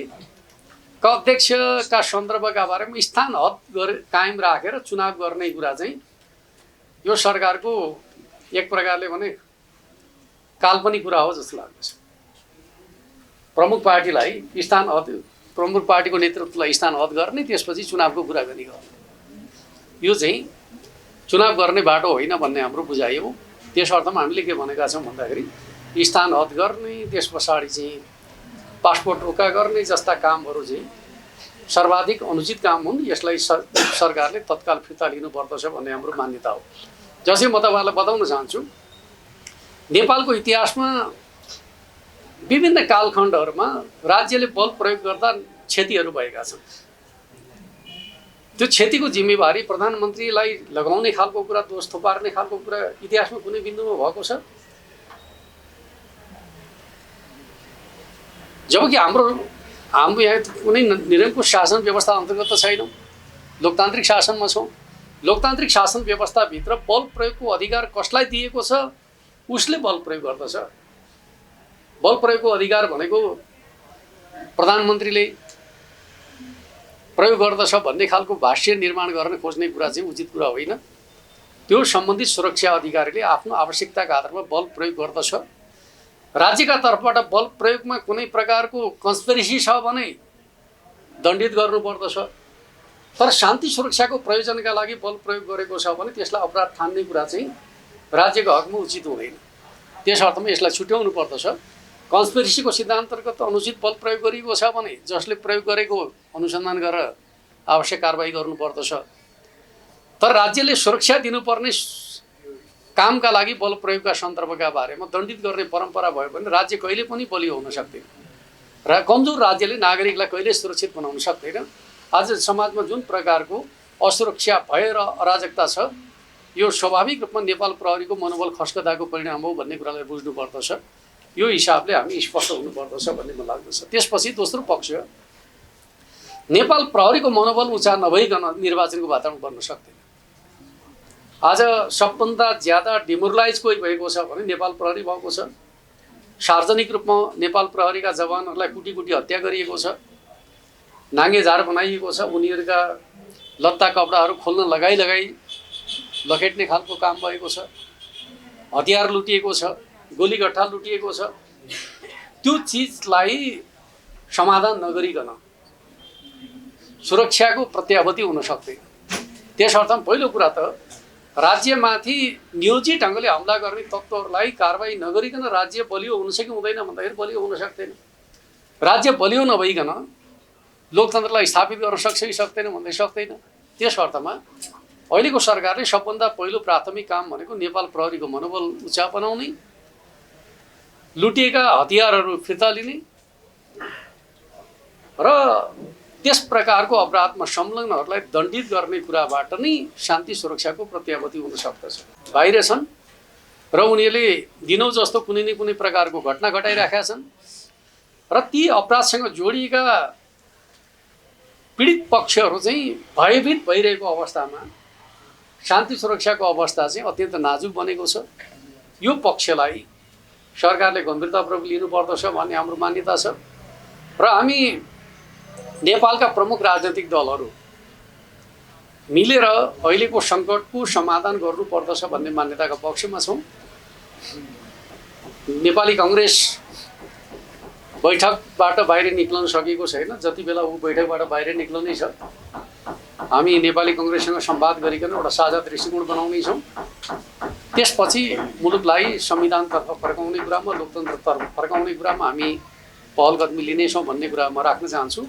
अध्यक्षका सन्दर्भका बारेमा स्थान हद कायम राखेर चुनाव गर्ने कुरा चाहिँ यो सरकारको एक प्रकारले भने काल्पनिक कुरा हो जस्तो लाग्दछ। प्रमुख पार्टीलाई स्थान हद, प्रमुख पार्टीको नेतृत्वलाई स्थान हद गर्ने, त्यसपछि चुनावको कुरा गर्ने, यो चाहिँ चुनाव गर्ने बाटो होइन भन्ने हाम्रो बुझाइ हो। त्यस अर्थमा हामीले के भनेका छौँ भन्दाखेरि स्थान हद गर्ने, त्यस पछाडि चाहिँ पासपोर्ट रोका गर्ने जस्ता कामहरू चाहिँ सर्वाधिक अनुचित काम हुन्। यसलाई सरकारले तत्काल फिर्ता लिनुपर्दछ भन्ने हाम्रो मान्यता हो। जसै म तपाईँलाई बताउन चाहन्छु, नेपालको इतिहासमा विभिन्न कालखण्डहरूमा राज्यले बल प्रयोग गर्दा क्षतिहरू भएका छन्। त्यो क्षतिको जिम्मेवारी प्रधानमन्त्रीलाई लगाउने खालको कुरा, दोष थोपार्ने खालको कुरा इतिहासमा कुनै बिन्दुमा भएको छ? जबकि हाम्रो यहाँ कुनै निरङ्कुश शासन व्यवस्था अन्तर्गत त छैनौँ, लोकतान्त्रिक शासनमा छौँ। लोकतान्त्रिक शासन व्यवस्थाभित्र बल प्रयोगको अधिकार कसलाई दिएको छ, उसले बल प्रयोग गर्दछ। बल प्रयोगको अधिकार भनेको प्रधानमन्त्रीले प्रयोग गर्दछ भन्ने खालको भाष्य निर्माण गर्न खोज्ने कुरा चाहिँ उचित कुरा होइन। त्यो सम्बन्धित सुरक्षा अधिकारीले आफ्नो आवश्यकताका आधारमा बल प्रयोग गर्दछ। राज्यका तर्फबाट बल प्रयोगमा कुनै प्रकारको कन्स्पिरेसी छ भने दण्डित गर्नुपर्दछ। तर शान्ति सुरक्षाको प्रयोजनका लागि बल प्रयोग गरेको छ भने त्यसलाई अपराध ठान्ने कुरा चाहिँ राज्यको हकमा उचित हुँदैन। त्यस अर्थमा यसलाई छुट्याउनु पर्दछ। कन्स्पिरेसीको सिद्धान्तअन्तर्गत अनुचित बल प्रयोग गरिएको छ भने जसले प्रयोग गरेको अनुसन्धान गरेर आवश्यक कारबाही गर्नुपर्दछ। तर राज्यले सुरक्षा दिनुपर्ने कामका लागि बल प्रयोगका सन्दर्भका बारेमा दण्डित गर्ने परम्परा भयो भने राज्य कहिले पनि बलियो हुन सक्दैन र कमजोर राज्यले नागरिकलाई कहिले सुरक्षित बनाउन सक्दैन। आज समाजमा जुन प्रकारको असुरक्षा भय र अराजकता छ, यो स्वाभाविक रूपमा नेपाल प्रहरीको मनोबल खस्कदाको परिणाम हो भन्ने कुरालाई बुझ्नुपर्दछ। यो हिसाबले हामी स्पष्ट हुनुपर्दछ भन्ने मलाई लाग्दछ। त्यसपछि दोस्रो पक्ष, नेपाल प्रहरीको मनोबल उच्च नभइकन निर्वाचनको वातावरण बन्न सक्दैन। आज सबभन्दा ज्यादा डिमोरलाइज कोही भएको छ भने नेपाल प्रहरी भएको छ। सार्वजनिक रूपमा नेपाल प्रहरीका जवानहरूलाई कुटी कुटी हत्या गरिएको छ, नाङ्गे झार बनाइएको छ, उनीहरूका लत्ता कपडाहरू खोल्न लगाई लखेट्ने खालको काम भएको छ, हतियार लुटिएको छ, गोलीगट्ठा लुटिएको छ। त्यो चिजलाई समाधान नगरिकन सुरक्षाको प्रत्याभूति हुन सक्दैन। त्यस अर्थमा पहिलो कुरा त राज्यमाथि नियोजित ढङ्गले हमला गर्ने तत्त्वहरूलाई कारबाही नगरिकन राज्य बलियो हुन सक्यो हुँदैन भन्दाखेरि बलियो हुन सक्दैन। राज्य बलियो नभइकन लोकतन्त्रलाई स्थापित गर्न सक्छ कि सक्दैन भन्दै सक्दैन। त्यस अर्थमा अहिलेको सरकारले सबभन्दा पहिलो प्राथमिक काम भनेको नेपाल प्रहरीको मनोबल उच्च बनाउने, लुटिएका हतियारहरू फिर्ता लिने र त्यस प्रकारको अपराधमा संलग्नहरूलाई दण्डित गर्ने कुराबाट नै शान्ति सुरक्षाको प्रत्याभूति हुन सक्दछ। बाहिर छन् र उनीहरूले दिनौँ जस्तो कुनै न कुनै प्रकारको घटना घटाइराखेका छन् र ती अपराधसँग जोडिएका पीडित पक्षहरू चाहिँ भयभीत भइरहेको अवस्थामा शान्ति सुरक्षाको अवस्था चाहिँ अत्यन्त नाजुक बनेको छ। यो पक्षलाई सरकारले गम्भीरतापूर्वक लिनुपर्दछ भन्ने हाम्रो मान्यता छ र हामी नेपालका प्रमुख राजनैतिक दलहरू मिलेर अहिलेको सङ्कटको समाधान गर्नुपर्दछ भन्ने मान्यताका पक्षमा छौँ। नेपाली काङ्ग्रेस बैठकबाट बाहिर निक्लन सकेको छैन। जति बेला ऊ बैठकबाट बाहिर निक्लनै छ, हामी नेपाली काङ्ग्रेससँग संवाद गरिकन एउटा साझा दृष्टिकोण बनाउनेछौँ। त्यसपछि मुलुकलाई संविधानतर्फ फर्काउने कुरामा, लोकतन्त्रतर्फ फर्काउने कुरामा हामी पहल कदमी लिनेछौँ भन्ने कुरा म राख्न चाहन्छु।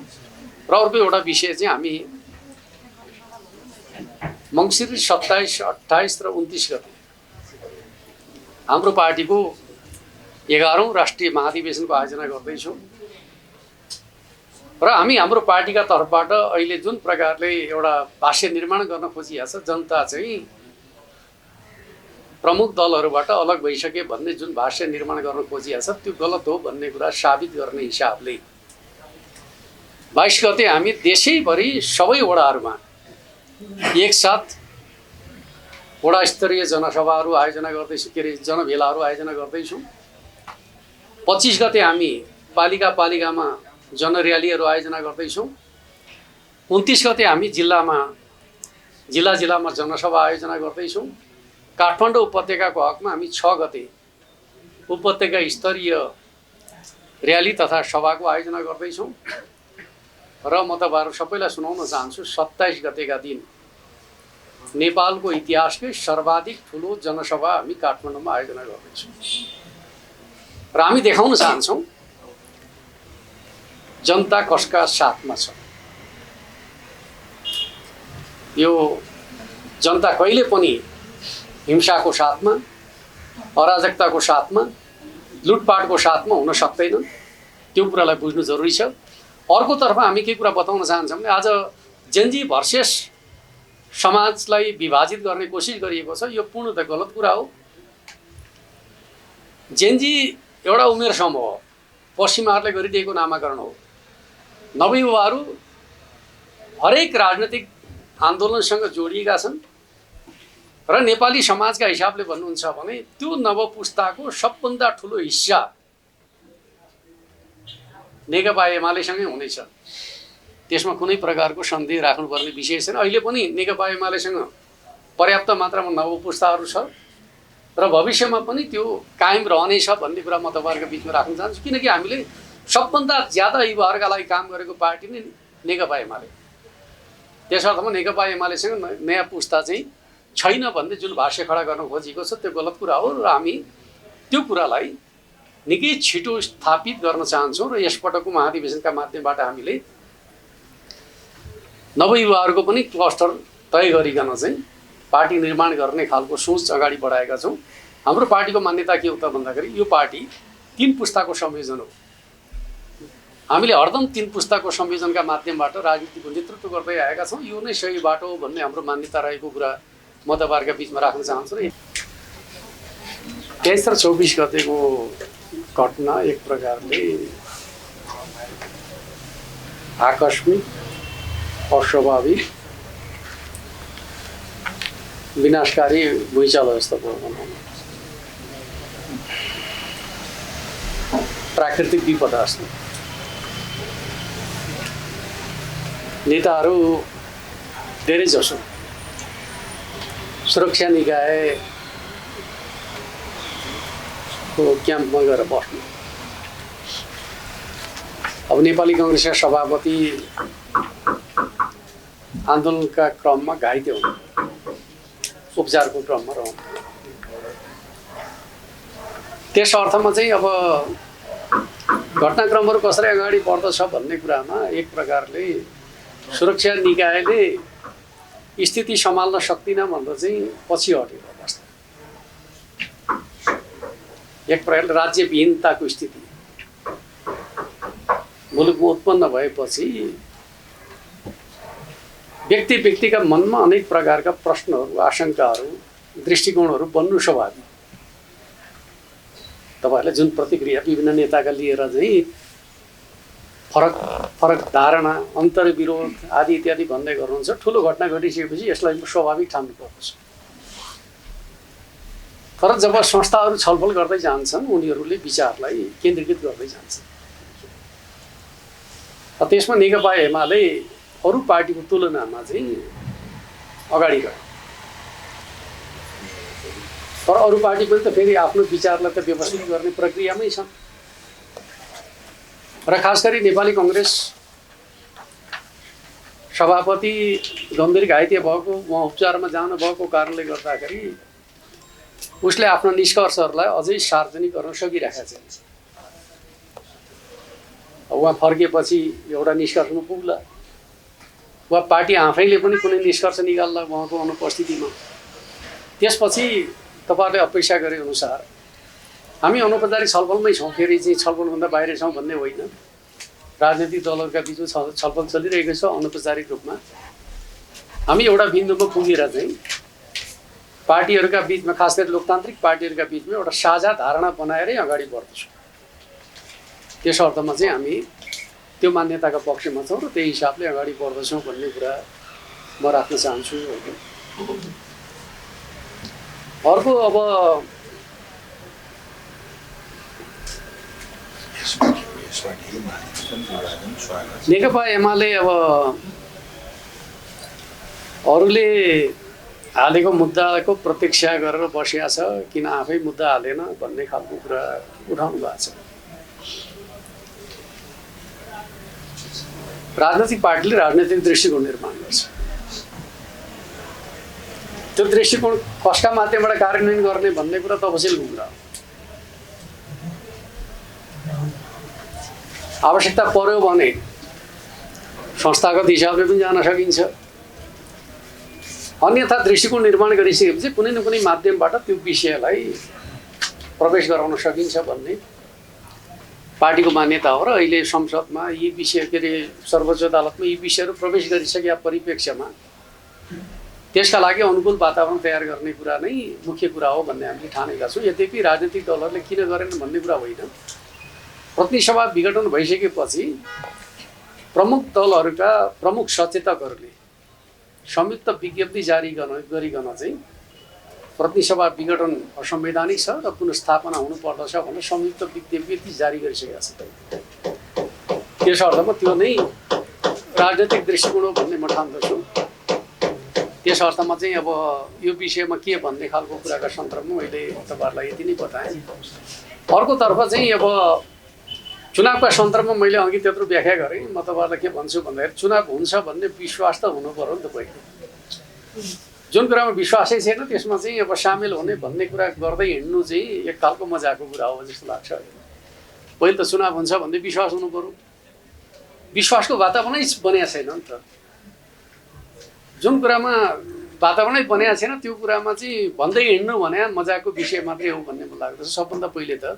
र अर्को एउटा विषय चाहिँ हामी मङ्सिर 27, 28 र 29 गते हाम्रो पार्टीको 11औं राष्ट्रिय महाधिवेशनको आयोजना गर्दैछौँ र हामी हाम्रो पार्टीका तर्फबाट अहिले जुन प्रकारले एउटा भाष्य निर्माण गर्न खोजिएको छ, जनता चाहिँ प्रमुख दलहरूबाट अलग भइसके भन्ने जुन भाष्य निर्माण गर्न खोजिएको छ त्यो गलत हो भन्ने कुरा साबित गर्ने हिसाबले 22 गते हामी देशैभरि सबै वडाहरूमा एकसाथ वडा स्तरीय जनसभाहरू आयोजना गर्दैछौँ, जनभेलाहरू आयोजना गर्दैछौँ। 25 गते हामी पालिकामा जनर्यालीहरू आयोजना गर्दैछौँ। 29 गते हामी जिल्लामा जनसभा आयोजना गर्दैछौँ। काठमाडौँ उपत्यकाको हकमा हामी 6 गते उपत्यका स्तरीय र्याली तथा सभाको आयोजना गर्दैछौँ र म तपाईँहरू सबैलाई सुनाउन चाहन्छु 27 गतेका दिन नेपालको इतिहासकै सर्वाधिक ठुलो जनसभा हामी काठमाडौँमा आयोजना गर्दैछौँ र हामी देखाउन चाहन्छौँ जनता कसका साथमा छ। यो जनता कहिले पनि हिंसाको साथमा, अराजकताको साथमा, लुटपाटको साथमा हुन सक्दैन। त्यो कुरालाई बुझ्नु जरुरी छ। अर्कोतर्फ हामी के कुरा बताउन चाहन्छौँ भने आज जेनजी भर्सेस समाजलाई विभाजित गर्ने कोसिस गरिएको छ। यो पूर्णतः गलत कुरा हो। जेनजी एउटा उमेर समूह हो, पश्चिमाहरूले गरिदिएको नामाकरण हो। नवयुवाहरू हरेक राजनीतिक आन्दोलनसँग जोडिएका छन् र नेपाली समाजका हिसाबले भन्नुहुन्छ भने त्यो नवपुस्ताको सबभन्दा ठुलो हिस्सा नेकपा एमालेसँगै हुनेछ। त्यसमा कुनै प्रकारको सन्देह राख्नुपर्ने विषय छैन। अहिले पनि नेकपा एमालेसँग पर्याप्त मात्रामा नवपुस्ताहरू छ र भविष्यमा पनि त्यो कायम रहनेछ भन्ने कुरा म तपाईँहरूको बिचमा राख्न चाहन्छु। किनकि हामीले सबभन्दा ज्यादा युवाहरूका लागि काम गरेको पार्टी नै नेकपा एमाले। त्यस अर्थमा नेकपा एमालेसँग नयाँ पुस्ता चाहिँ छैन भन्ने जुन भाष्य खडा गर्न खोजिएको छ त्यो गलत कुरा हो र हामी त्यो कुरालाई निकै छिटो स्थापित गर्न चाहन्छौँ र यसपटकको महाधिवेशनका माध्यमबाट हामीले नवयुवाहरूको पनि क्लस्टर तय गरिकन चाहिँ पार्टी निर्माण गर्ने खालको सोच अगाडि बढाएका छौँ। हाम्रो पार्टीको मान्यता के हो त भन्दाखेरि यो पार्टी 3 पुस्ताको संयोजन हो। हामीले हरदम 3 पुस्ताको संयोजनका माध्यमबाट राजनीतिको नेतृत्व गर्दै आएका छौँ। यो नै सही बाटो हो भन्ने हाम्रो मान्यता रहेको कुरा म तपाईँहरूका बिचमा राख्न चाहन्छु। र 23 र 24 गतेको घटना एक प्रकारले आकस्मिक, अस्वाभाविक, विनाशकारी भुइँचालो जस्तो भयो। प्राकृतिक विपदा जस्तो। नेताहरू धेरै जसो सुरक्षा निकायको क्याम्पमा गएर बस्नु। अब नेपाली कांग्रेसका सभापति आन्दोलनका क्रममा घाइते हुनु, उपचारको क्रममा रहनु। त्यस अर्थमा चाहिँ अब घटनाक्रमहरू कसरी अगाडि बढ्दछ भन्ने कुरामा एक प्रकारले सुरक्षा निकायले स्थिति सम्हाल्न सक्दिन भन्दा चाहिँ पछि हटेको अवस्था। एक प्रकारले राज्यविहीनताको स्थिति मुलुकमा उत्पन्न भएपछि व्यक्तिका मनमा अनेक प्रकारका प्रश्नहरू, आशंकाहरू, दृष्टिकोणहरू बन्नु स्वाभाविक। तपाईहरुले जुन प्रतिक्रिया विभिन्न नेताका लिएर चाहिँ फरक धारणा, अन्तर्विरोध आदि इत्यादि भन्दै गर्नुहुन्छ, ठुलो घटना घटिसकेपछि यसलाई स्वाभाविक ठान्नु पर्छ। तर जब संस्थाहरू छलफल गर्दै जान्छन् उनीहरूले विचारलाई केन्द्रीकृत गर्दै जान्छन्। त्यसमा नेकपा एमाले अरू पार्टीको तुलनामा चाहिँ अगाडि गयो। तर अरू पार्टी पनि त फेरि आफ्नो विचारलाई त व्यवस्थित गर्ने प्रक्रियामै छन् र खास गरी नेपाली कांग्रेस सभापति गम्भीर घाइते भएको, उहाँ उपचारमा जानु भएको कारणले गर्दाखेरि उसले आफ्नो निष्कर्षहरूलाई अझै सार्वजनिक गर्न सकिरहेको छैन। उहाँ फर्किएपछि एउटा निष्कर्षमा पुग्ला वा पार्टी आफैले पनि कुनै निष्कर्ष निकाल्ला उहाँको अनुपस्थितिमा। त्यसपछि तपाईहरुले अपेक्षा गरे अनुसार हामी अनौपचारिक छलफलमै छौँ, फेरि चाहिँ छलफलभन्दा बाहिर छौँ भन्ने होइन। राजनीतिक दलहरूका बिचमा छलफल चलिरहेको छ अनौपचारिक रूपमा। हामी एउटा बिन्दुमा पुगेर चाहिँ पार्टीहरूका बिचमा, खास गरी लोकतान्त्रिक पार्टीहरूका बिचमा एउटा साझा धारणा बनाएरै अगाडि बढ्छौँ। त्यस अर्थमा चाहिँ हामी त्यो मान्यताका पक्षमा छौँ र त्यही हिसाबले अगाडि बढ्दछौँ भन्ने कुरा म राख्न चाहन्छु। अर्को अब नेकपा एमाले अब अरूले हालेको मुद्दाको प्रतीक्षा गरेर बसिया छ, किन आफै मुद्दा हालेन भन्ने खालको कुरा उठाउनु भएको छ। राजनैतिक पार्टीले राजनैतिक दृष्टिकोण निर्माण गर्छ। त्यो दृष्टिकोण कसका माध्यमबाट कार्यान्वयन गर्ने भन्ने कुरा तपसिलको कुरा हो। आवश्यकता पर्यो भने संस्थागत हिसाबले पनि जान सकिन्छ, अन्यथा दृष्टिकोण निर्माण गरिसकेपछि कुनै न कुनै माध्यमबाट त्यो विषयलाई प्रवेश गराउन सकिन्छ भन्ने पार्टीको मान्यता हो। र अहिले संसदमा यी विषय के अरे सर्वोच्च अदालतमा यी विषयहरू प्रवेश गरिसकेका परिप्रेक्ष्यमा त्यसका लागि अनुकूल वातावरण तयार गर्ने कुरा नै मुख्य कुरा हो भन्ने हामीले ठानेका छौँ। यद्यपि राजनीतिक दलहरूले किन गरेन भन्ने कुरा होइन। प्रतिनिधि सभा विघटन भइसकेपछि प्रमुख दलहरूका प्रमुख सचेतकहरूले संयुक्त विज्ञप्ति जारी गरिकन चाहिँ प्रतिनिधि सभा विघटन असंवैधानिक छ र पुनर्स्थापना हुनुपर्दछ भनेर संयुक्त विज्ञप्ति जारी गरिसकेका छन्। त्यस अर्थमा त्यो नै राजनैतिक दृष्टिकोण हो भन्ने म ठान्दछु। त्यस अर्थमा चाहिँ अब यो विषयमा के भन्ने खालको कुराका सन्दर्भमा मैले तपाईँहरूलाई यति नै बताएँ। अर्कोतर्फ चाहिँ अब चुनावका सन्दर्भमा मैले अघि त्यत्रो व्याख्या गरेँ। म तपाईँहरूलाई के भन्छु भन्दाखेरि चुनाव हुन्छ भन्ने विश्वास त हुनु पर्यो नि त पहिले। जुन कुरामा विश्वासै छैन त्यसमा चाहिँ अब सामेल हुने भन्ने कुरा गर्दै हिँड्नु चाहिँ एक खालको मजाको कुरा हो जस्तो लाग्छ। पहिले त चुनाव हुन्छ भन्ने विश्वास हुनु पर्यो। विश्वासको वातावरणै बनिएको छैन नि त। जुन कुरामा वातावरणै बनिएको छैन त्यो कुरामा चाहिँ भन्दै हिँड्नु भने मजाको विषय मात्रै हो भन्ने मलाई लाग्दछ। सबभन्दा पहिले त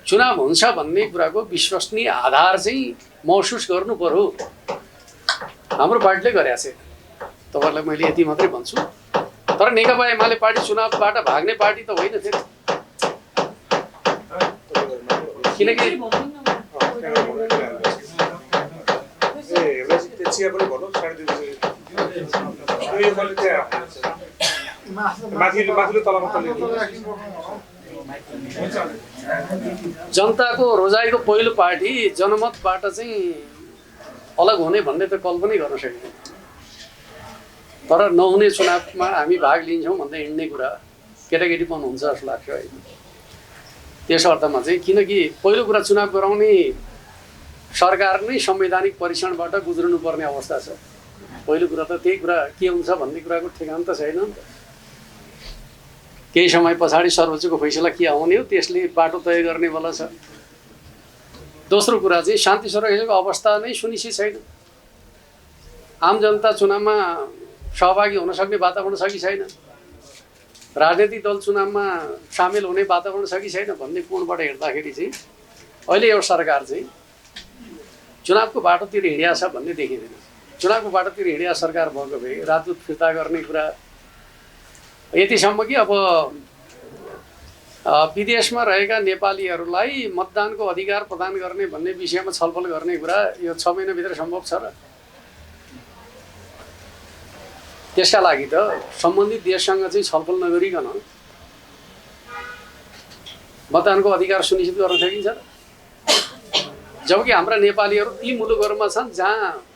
चुनाव हुन्छ भन्ने कुराको विश्वसनीय आधार चाहिँ महसुस गर्नु पर्यो। हाम्रो पार्टीले गरेको छैन। तपाईँहरूलाई मैले यति मात्रै भन्छु। तर नेकपा एमाले पार्टी चुनावबाट भाग्ने पार्टी त होइन फेरि, किनकि जनताको रोजाइको पहिलो पार्टी जनमतबाट चाहिँ अलग हुने भन्ने त कल्पनै गर्न सकिँदैन। तर नहुने चुनावमा हामी भाग लिन्छौँ भन्दै हिँड्ने कुरा केटाकेटीपन हुन्छ जस्तो लाग्छ होइन। त्यस अर्थमा चाहिँ किनकि पहिलो कुरा चुनाव गराउने सरकार नै संवैधानिक परीक्षणबाट गुज्रनुपर्ने अवस्था छ। पहिलो कुरा त त्यही कुरा के हुन्छ भन्ने कुराको ठेगान त छैन नि त। केही समय पछाडि सर्वोच्चको फैसला के आउने हो त्यसले बाटो तय गर्ने बेला छ। दोस्रो कुरा चाहिँ शान्ति सुरक्षाको अवस्था नै सुनिश्चित छैन। आम जनता चुनावमा सहभागी हुन सक्ने वातावरण छ कि छैन, राजनीतिक दल चुनावमा सामेल हुने वातावरण छ कि छैन भन्ने कोणबाट हेर्दाखेरि चाहिँ अहिले यो सरकार चाहिँ चुनावको बाटोतिर हिँडिया छ भन्ने देखिँदैन। चुनावको बाटोतिर हिँडिया सरकार भएको भए राजदूत फिर्ता गर्ने कुरा यतिसम्म कि अब विदेशमा रहेका नेपालीहरूलाई मतदानको अधिकार प्रदान गर्ने भन्ने विषयमा छलफल गर्ने कुरा यो 6 महिनाभित्र सम्भव छ र? त्यसका लागि त सम्बन्धित देशसँग चाहिँ छलफल नगरिकन मतदानको अधिकार सुनिश्चित गर्न सकिन्छ र? जबकि हाम्रा नेपालीहरू ती मुलुकहरूमा छन् जहाँ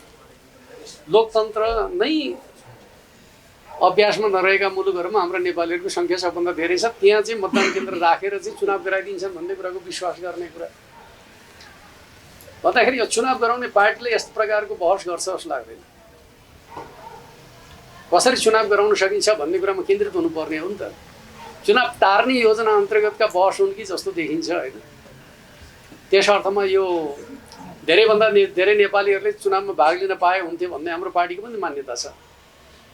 लोकतन्त्र नै अभ्यासमा नरहेका मुलुकहरूमा हाम्रा नेपालीहरूको सङ्ख्या सबभन्दा धेरै छ। त्यहाँ चाहिँ मतदान केन्द्र राखेर चाहिँ चुनाव गराइदिन्छन् भन्ने कुराको विश्वास गर्ने कुरा भन्दाखेरि यो चुनाव गराउने पार्टीले यस्तो प्रकारको बहस गर्छ जस्तो लाग्दैन। कसरी चुनाव गराउन सकिन्छ भन्ने कुरामा केन्द्रित हुनुपर्ने हो नि त। चुनाव टार्ने योजना अन्तर्गतका बहस हुन् कि जस्तो देखिन्छ होइन। त्यस अर्थमा यो धेरैभन्दा धेरै नेपालीहरूले चुनावमा भाग लिन पाए हुन्थ्यो भन्ने हाम्रो पार्टीको पनि मान्यता छ।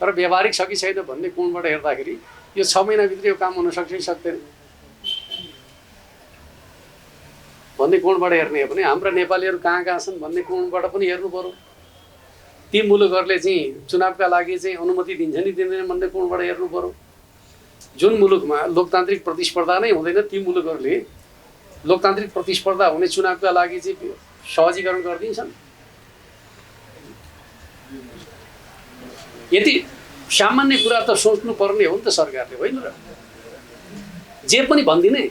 तर व्यावहारिक छ कि छैन भन्ने कोणबाट हेर्दाखेरि यो 6 महिनाभित्र यो काम हुन सक्छ कि सक्दैन भन्ने कोणबाट हेर्ने हो भने हाम्रा नेपालीहरू कहाँ कहाँ छन् भन्ने कोणबाट पनि हेर्नु पर्यो। ती मुलुकहरूले चाहिँ चुनावका लागि चाहिँ अनुमति दिन्छ नि दिँदैन भन्ने कोणबाट हेर्नु पर्यो। जुन मुलुकमा लोकतान्त्रिक प्रतिस्पर्धा नै हुँदैन ती मुलुकहरूले लोकतान्त्रिक प्रतिस्पर्धा हुने चुनावका लागि चाहिँ सहजीकरण गरिदिन्छन्। यति सामान्य कुरा त सोच्नु पर्ने हो नि त सरकारले, होइन र? जे पनि भनिदिने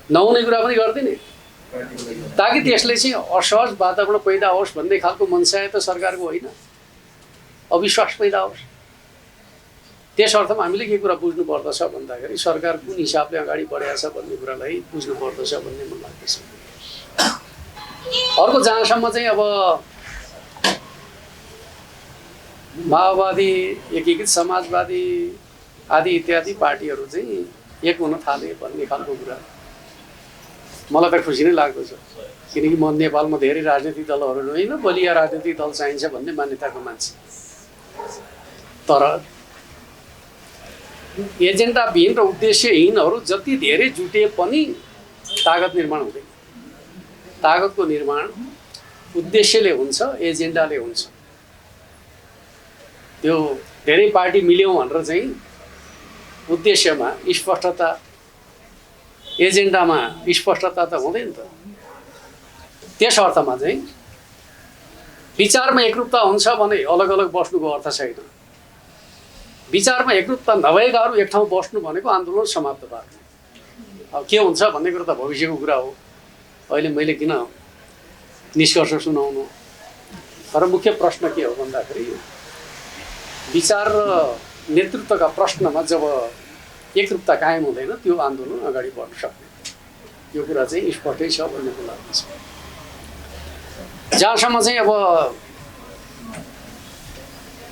नहुने कुरा पनि गरिदिने ताकि त्यसले चाहिँ असहज वातावरण पैदा होस् भन्ने खालको मनसाय त सरकारको होइन। अविश्वास पैदा होस्। त्यस अर्थमा हामीले के कुरा बुझ्नुपर्दछ भन्दाखेरि सरकार कुन हिसाबले अगाडि बढेको छ भन्ने कुरालाई बुझ्नुपर्दछ भन्ने मलाई लाग्दछ। अर्को जहाँसम्म चाहिँ अब माओवादी, एकीकृत समाजवादी आदि इत्यादि पार्टीहरू चाहिँ एक हुन थाले भन्ने खालको कुरा मलाई त खुसी नै लाग्दछ। किनकि म नेपालमा धेरै राजनीतिक दलहरू होइन, बलिया राजनीतिक दल चाहिन्छ भन्ने मान्यताको मान्छे। तर एजेन्डाविहीन र उद्देश्यहीनहरू जति धेरै जुटे पनि तागत निर्माण हुँदैन। तागतको निर्माण उद्देश्यले हुन्छ, एजेन्डाले हुन्छ। त्यो धेरै पार्टी मिल्यौँ भनेर चाहिँ उद्देश्यमा स्पष्टता, एजेन्डामा स्पष्टता त हुँदैन त। त्यस अर्थमा चाहिँ विचारमा एकरूपता हुन्छ भने अलग अलग बस्नुको अर्थ छैन। विचारमा एकरूपता नभएकाहरू एक ठाउँ बस्नु भनेको आन्दोलन समाप्त पार्नु। अब के हुन्छ भन्ने कुरो त भविष्यको कुरा हो, अहिले मैले किन निष्कर्ष सुनाउनु। तर मुख्य प्रश्न के हो भन्दाखेरि विचार र नेतृत्वका प्रश्नमा जब एकरूपता कायम हुँदैन त्यो आन्दोलन अगाडि बढ्न सक्दैन। यो कुरा चाहिँ स्पष्टै छ भन्ने मलाई लाग्छ। जहाँसम्म चाहिँ अब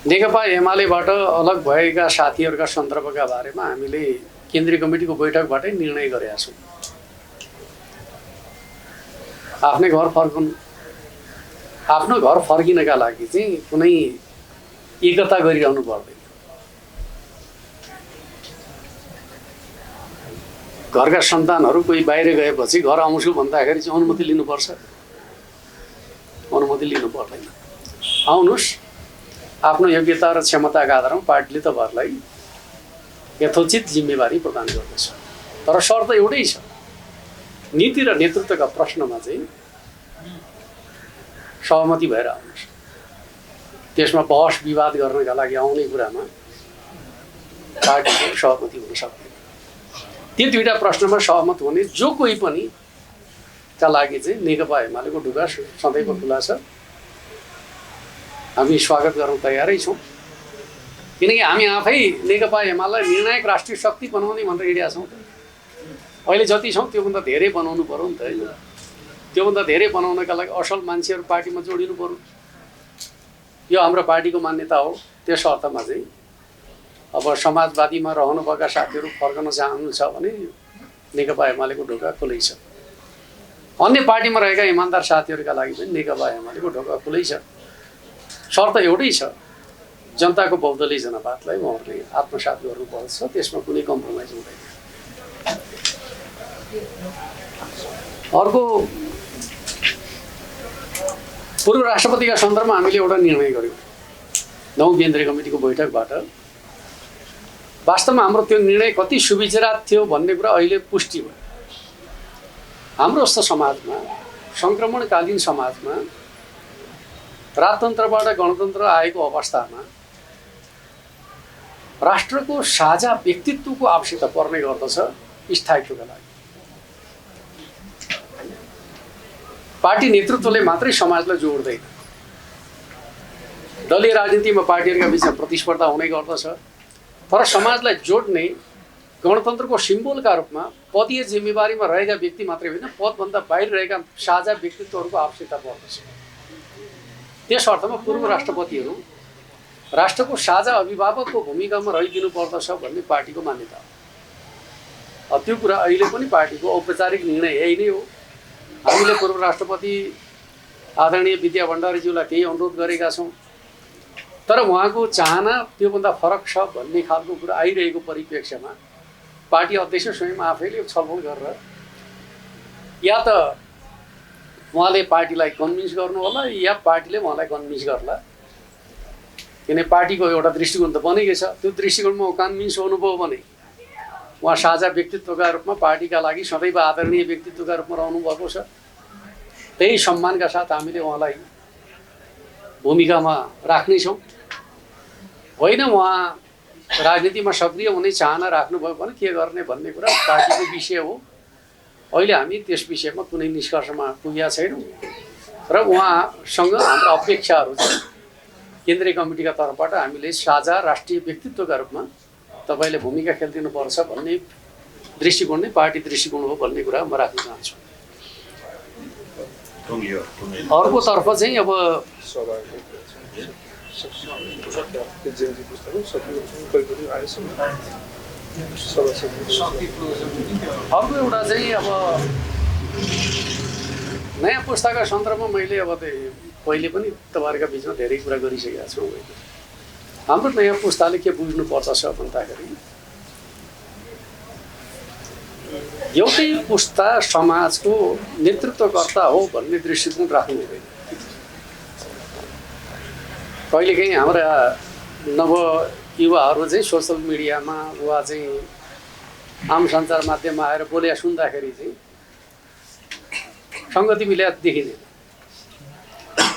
नेकपा एमालेबाट अलग भएका साथीहरूका सन्दर्भका बारेमा हामीले केन्द्रीय कमिटीको बैठकबाटै निर्णय गरेका छौँ। आफ्नै घर फर्कनु, आफ्नो घर फर्किनका लागि चाहिँ कुनै एकता गरिरहनु पर्दैन। घरका सन्तानहरू कोही बाहिर गएपछि घर आउँछु भन्दाखेरि चाहिँ अनुमति लिनुपर्छ, अनुमति लिनु पर्दैन। आउनुहोस्, आफ्नो योग्यता र क्षमताका आधारमा पार्टीले तपाईँहरूलाई यथोचित जिम्मेवारी प्रदान गर्दछ। तर शर्त एउटै छ, नीति र नेतृत्वका प्रश्नमा चाहिँ सहमति भएर आउनुहोस्। त्यसमा बहस विवाद गर्नका लागि आउने कुरामा पार्टीको सहमति हुन सक्दैन। ती दुईटा प्रश्नमा सहमत हुने जो कोही पनि का लागि चाहिँ नेकपा एमालेको ढुङ्गा सधैँको खुला छ। हामी स्वागत गर्न तयारै छौँ। किनकि हामी आफै नेकपा एमालेलाई निर्णायक राष्ट्रिय शक्ति बनाउने भनेर हिँडेका छौँ। अहिले जति छौँ त्योभन्दा धेरै बनाउनु पर्यो नि त होइन। त्योभन्दा धेरै बनाउनका लागि असल मान्छेहरू पार्टीमा जोडिनु पर्यो। यो हाम्रो पार्टीको मान्यता हो। त्यस अर्थमा चाहिँ अब समाजवादीमा रहनुभएका साथीहरू फर्कन चाहनुहुन्छ भने नेकपा एमालेको ढोका खुलै छ। अन्य पार्टीमा रहेका इमान्दार साथीहरूका लागि पनि नेकपा एमालेको ढोका खुलै छ। शर्त एउटै छ, जनताको बहुदलीय जनवादलाई उहाँहरूले आत्मसात गर्नुपर्छ। त्यसमा कुनै कम्प्रोमाइज हुँदैन। अर्को, पूर्व राष्ट्रपतिका सन्दर्भमा हामीले एउटा निर्णय गर्यौँ 9 केन्द्रीय कमिटीको बैठकबाट। वास्तवमा हाम्रो त्यो निर्णय कति सुविचारित थियो भन्ने कुरा अहिले पुष्टि भयो। हाम्रो जस्तो समाजमा, सङ्क्रमणकालीन समाजमा, राजतन्त्रबाट गणतन्त्र आएको अवस्थामा राष्ट्रको साझा व्यक्तित्वको आवश्यकता पर्ने गर्दछ स्थायित्वका लागि। पार्टी नेतृत्वले मात्रै समाजलाई जोड्दैन। दलीय राजनीतिमा पार्टीहरूका बिचमा प्रतिस्पर्धा हुने गर्दछ, तर समाजलाई जोड्ने गणतन्त्रको सिम्बोलका रूपमा पदीय जिम्मेवारीमा रहेका व्यक्ति मात्रै होइन, पदभन्दा बाहिर रहेका साझा व्यक्तित्वहरूको आवश्यकता पर्दछ। त्यस अर्थमा पूर्व राष्ट्रपतिहरू राष्ट्रको साझा अभिभावकको भूमिकामा रहिदिनु पर्दछ भन्ने पार्टीको मान्यता हो। त्यो कुरा अहिले पनि पार्टीको औपचारिक निर्णय यही नै हो। हामीले पूर्व राष्ट्रपति आदरणीय विद्या भण्डारीज्यूलाई केही अनुरोध गरेका छौँ, तर उहाँको चाहना त्योभन्दा फरक छ भन्ने खालको कुरा आइरहेको परिप्रेक्ष्यमा पार्टी अध्यक्ष स्वयं आफैले छलफल गरेर या त उहाँले पार्टीलाई कन्भिन्स गर्नु होला या पार्टीले उहाँलाई कन्भिन्स गर्ला। किन पार्टीको एउटा दृष्टिकोण त बनेकै छ। त्यो दृष्टिकोणमा कन्भिन्स हुनुभयो भने उहाँ साझा व्यक्तित्वका रूपमा पार्टीका लागि सदैव आदरणीय व्यक्तित्वका रूपमा रहनुभएको छ। त्यही सम्मानका साथ हामीले उहाँलाई भूमिकामा राख्नेछौँ। होइन उहाँ राजनीतिमा सक्रिय हुने चाहना राख्नुभयो भने के गर्ने भन्ने कुरा पार्टीको विषय हो। अहिले हामी त्यस विषयमा कुनै निष्कर्षमा पुगेका छैनौँ र उहाँसँग हाम्रो अपेक्षाहरू चाहिँ केन्द्रीय कमिटीका तर्फबाट हामीले साझा राष्ट्रिय व्यक्तित्वका रूपमा तपाईँले भूमिका खेलिदिनुपर्छ भन्ने दृष्टिकोण नै पार्टी दृष्टिकोण हो भन्ने कुरा म राख्न चाहन्छु। अर्कोतर्फ चाहिँ अब अर्को एउटा चाहिँ अब नयाँ पुस्ताका सन्दर्भमा मैले अब पहिले पनि तपाईँहरूका बिचमा धेरै कुरा गरिसकेका छौँ। हाम्रो नयाँ पुस्ताले के बुझ्नुपर्छ भन्दाखेरि एउटै पुस्ता समाजको नेतृत्वकर्ता हो भन्ने दृष्टिकोण राख्नु हुँदैन। कहिलेकाहीँ हाम्रा नव युवाहरू चाहिँ सोसल मिडियामा वा चाहिँ आम सञ्चार माध्यममा आएर बोले सुन्दाखेरि चाहिँ सङ्गति मिल्या देखिँदैन।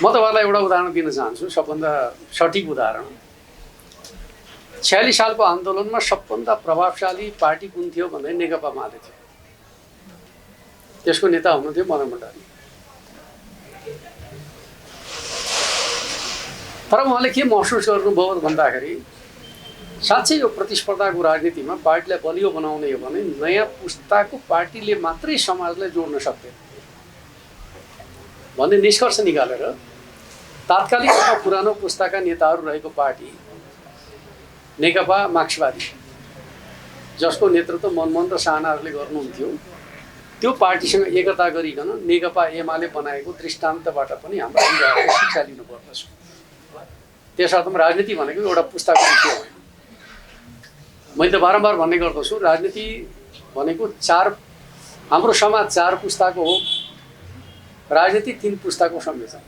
म तपाईँलाई एउटा उदाहरण दिन चाहन्छु, सबभन्दा सठिक उदाहरण। 46 सालको आन्दोलनमा सबभन्दा प्रभावशाली पार्टी कुन थियो भन्दा नेकपा माले थियो। त्यसको नेता हुनुहुन्थ्यो मदन भण्डारी। तर उहाँले के महसुस गर्नुभयो भन्दाखेरि साँच्चै यो प्रतिस्पर्धाको राजनीतिमा पार्टीलाई बलियो बनाउने हो भने नयाँ पुस्ताको पार्टीले मात्रै समाजलाई जोड्न सक्दैन भन्ने निष्कर्ष निकालेर तात्कालिक रूपमा पुरानो पुस्ताका नेताहरू रहेको पार्टी नेकपा मार्क्सवादी, जसको नेतृत्व मनमोहन र साहनाहरूले गर्नुहुन्थ्यो, त्यो पार्टीसँग एकता गरिकन नेकपा एमाले बनाएको दृष्टान्तबाट पनि हाम्रो युवाहरूले शिक्षा लिनुपर्दछ। त्यस अर्थमा राजनीति भनेको एउटा पुस्ताको विषय होइन। मैले त बारम्बार भन्ने गर्दछु, राजनीति भनेको हाम्रो समाज 4 पुस्ताको हो, राजनीति 3 पुस्ताको संयोजन।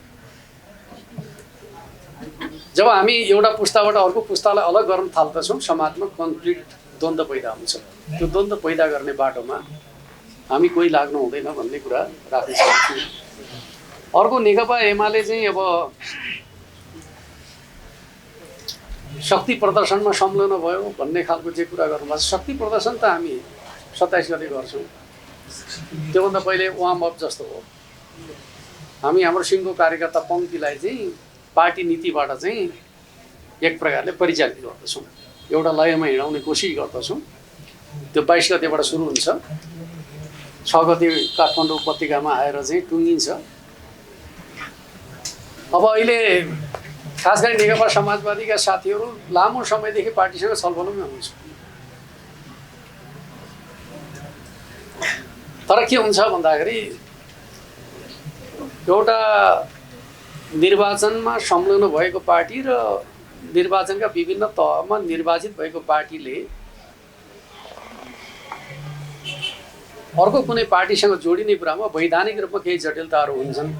जब हामी एउटा पुस्ताबाट अर्को पुस्तालाई अलग गर्न थाल्दछौँ, समाजमा कन्फ्लिक्ट, द्वन्द्व पैदा हुन्छ। त्यो द्वन्द्व पैदा गर्ने बाटोमा हामी कोही लाग्नु हुँदैन भन्ने कुरा राख्न चाहन्छु। अर्को नेकपा एमाले चाहिँ अब शक्ति प्रदर्शनमा संलग्न भयो भन्ने खालको चाहिँ कुरा गर्नुभएको छ। शक्ति प्रदर्शन त हामी 27 गते गर्छौँ। त्योभन्दा पहिले वार्म अप जस्तो हो। हामी हाम्रो सिङ्गो कार्यकर्ता पङ्क्तिलाई चाहिँ पार्टी नीतिबाट चाहिँ एक प्रकारले परिचालित गर्दछौँ, एउटा लयमा हिँडाउने कोसिस गर्दछौँ। त्यो 22 गतेबाट सुरु हुन्छ, 6 गते काठमाडौँ उपत्यकामा आएर चाहिँ टुङ्गिन्छ। अब अहिले खास गरी नेकपा समाजवादीका साथीहरू लामो समयदेखि पार्टीसँग छलफलमै हुनुहुन्छ। तर के हुन्छ भन्दाखेरि एउटा निर्वाचनमा संलग्न भएको पार्टी र निर्वाचनका विभिन्न तहमा निर्वाचित भएको पार्टीले अर्को कुनै पार्टीसँग जोडिने कुरामा वैधानिक रूपमा केही जटिलताहरू हुन्छन्।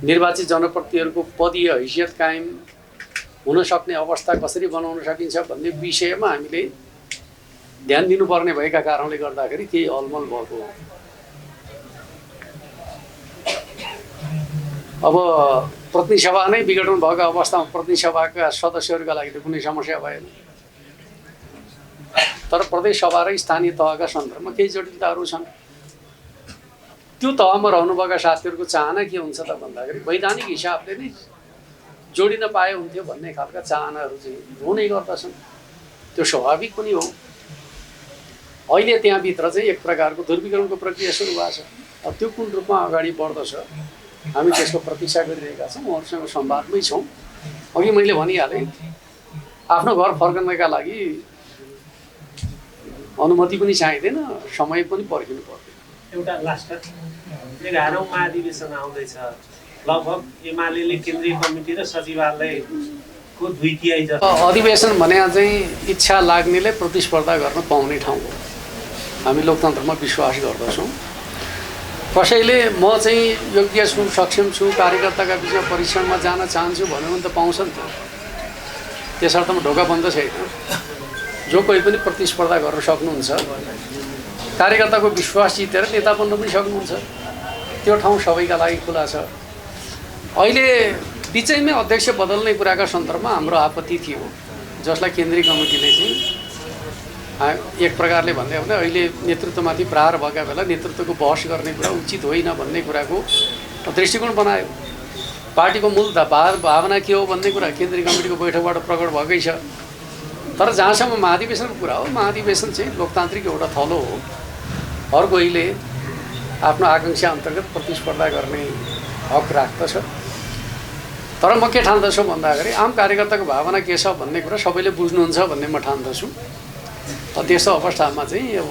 निर्वाचित जनप्रतिनिधिहरूको पदीय हैसियत कायम हुन सक्ने अवस्था कसरी बनाउन सकिन्छ भन्ने विषयमा हामीले ध्यान दिनुपर्ने भएका कारणले गर्दाखेरि केही अलमल भएको हो। अब प्रतिनिधि सभा नै विघटन भएको अवस्थामा प्रतिनिधि सभाका सदस्यहरूका लागि त कुनै समस्या भएन। तर प्रदेश सभा र स्थानीय तहका सन्दर्भमा केही जटिलताहरू छन्। त्यो तहमा रहनुभएका साथीहरूको चाहना के हुन्छ त भन्दाखेरि वैधानिक हिसाबले नै जोडिन पाए हुन्थ्यो भन्ने खालका चाहनाहरू चाहिँ हुने गर्दछन्। त्यो स्वाभाविक पनि हो। अहिले त्यहाँभित्र चाहिँ एक प्रकारको ध्रुवीकरणको प्रक्रिया सुरु भएको छ। अब त्यो कुन रूपमा अगाडि बढ्दछ हामी त्यसको प्रतीक्षा गरिरहेका छौँ, उहाँहरूसँग संवादमै छौँ। अघि मैले भनिहालेँ, आफ्नो घर फर्कनका लागि अनुमति पनि चाहिँदैन, समय पनि पर्खिनु पर्दैन। एउटा लास्ट 11औं महाधिवेशन आउँदैछ। लगभग एमाले केन्द्रीय कमिटी र सचिवालयको 2/3 जस्तो अधिवेशन भने चाहिँ इच्छा लाग्नेले प्रतिस्पर्धा गर्न पाउने ठाउँ हो। हामी लोकतन्त्रमा विश्वास गर्दछौँ। कसैले म चाहिँ योग्य छु, सक्षम छु, कार्यकर्ताका बिचमा परीक्षणमा जान चाहन्छु भन्यो भने त पाउँछ नि त। त्यसर्थमा ढोका बन्द छैन। जो कोही पनि प्रतिस्पर्धा गर्न सक्नुहुन्छ, कार्यकर्ताको विश्वास जितेर नेता बन्न पनि सक्नुहुन्छ। त्यो ठाउँ सबैका लागि खुला छ। अहिले बिचैमै अध्यक्ष बदल्ने कुराका सन्दर्भमा हाम्रो आपत्ति थियो, जसलाई केन्द्रीय कमिटीले चाहिँ एक प्रकारले भन्दै भने अहिले नेतृत्वमाथि प्रहार भएका बेला नेतृत्वको बहस गर्ने कुरा उचित होइन भन्ने कुराको दृष्टिकोण बनायो। पार्टीको मूल भावना के हो भन्ने कुरा केन्द्रीय कमिटीको बैठकबाट प्रकट भएकै छ। तर जहाँसम्म महाधिवेशनको कुरा हो, महाधिवेशन चाहिँ लोकतान्त्रिक एउटा थलो हो। हर कोहीले आफ्नो आकाङ्क्षा अन्तर्गत प्रतिस्पर्धा गर्ने हक राख्दछ। तर म के ठान्दछु भन्दाखेरि आम कार्यकर्ताको भावना के छ भन्ने कुरा सबैले बुझ्नुहुन्छ भन्ने म ठान्दछु। त्यस्तो अवस्थामा चाहिँ अब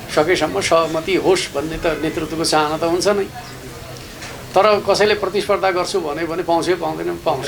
सकेसम्म सहमति होस् भन्ने त नेतृत्वको चाहना त हुन्छ नै। तर कसैले प्रतिस्पर्धा गर्छु भने पाउँछ पाउँदैन पाउँछ।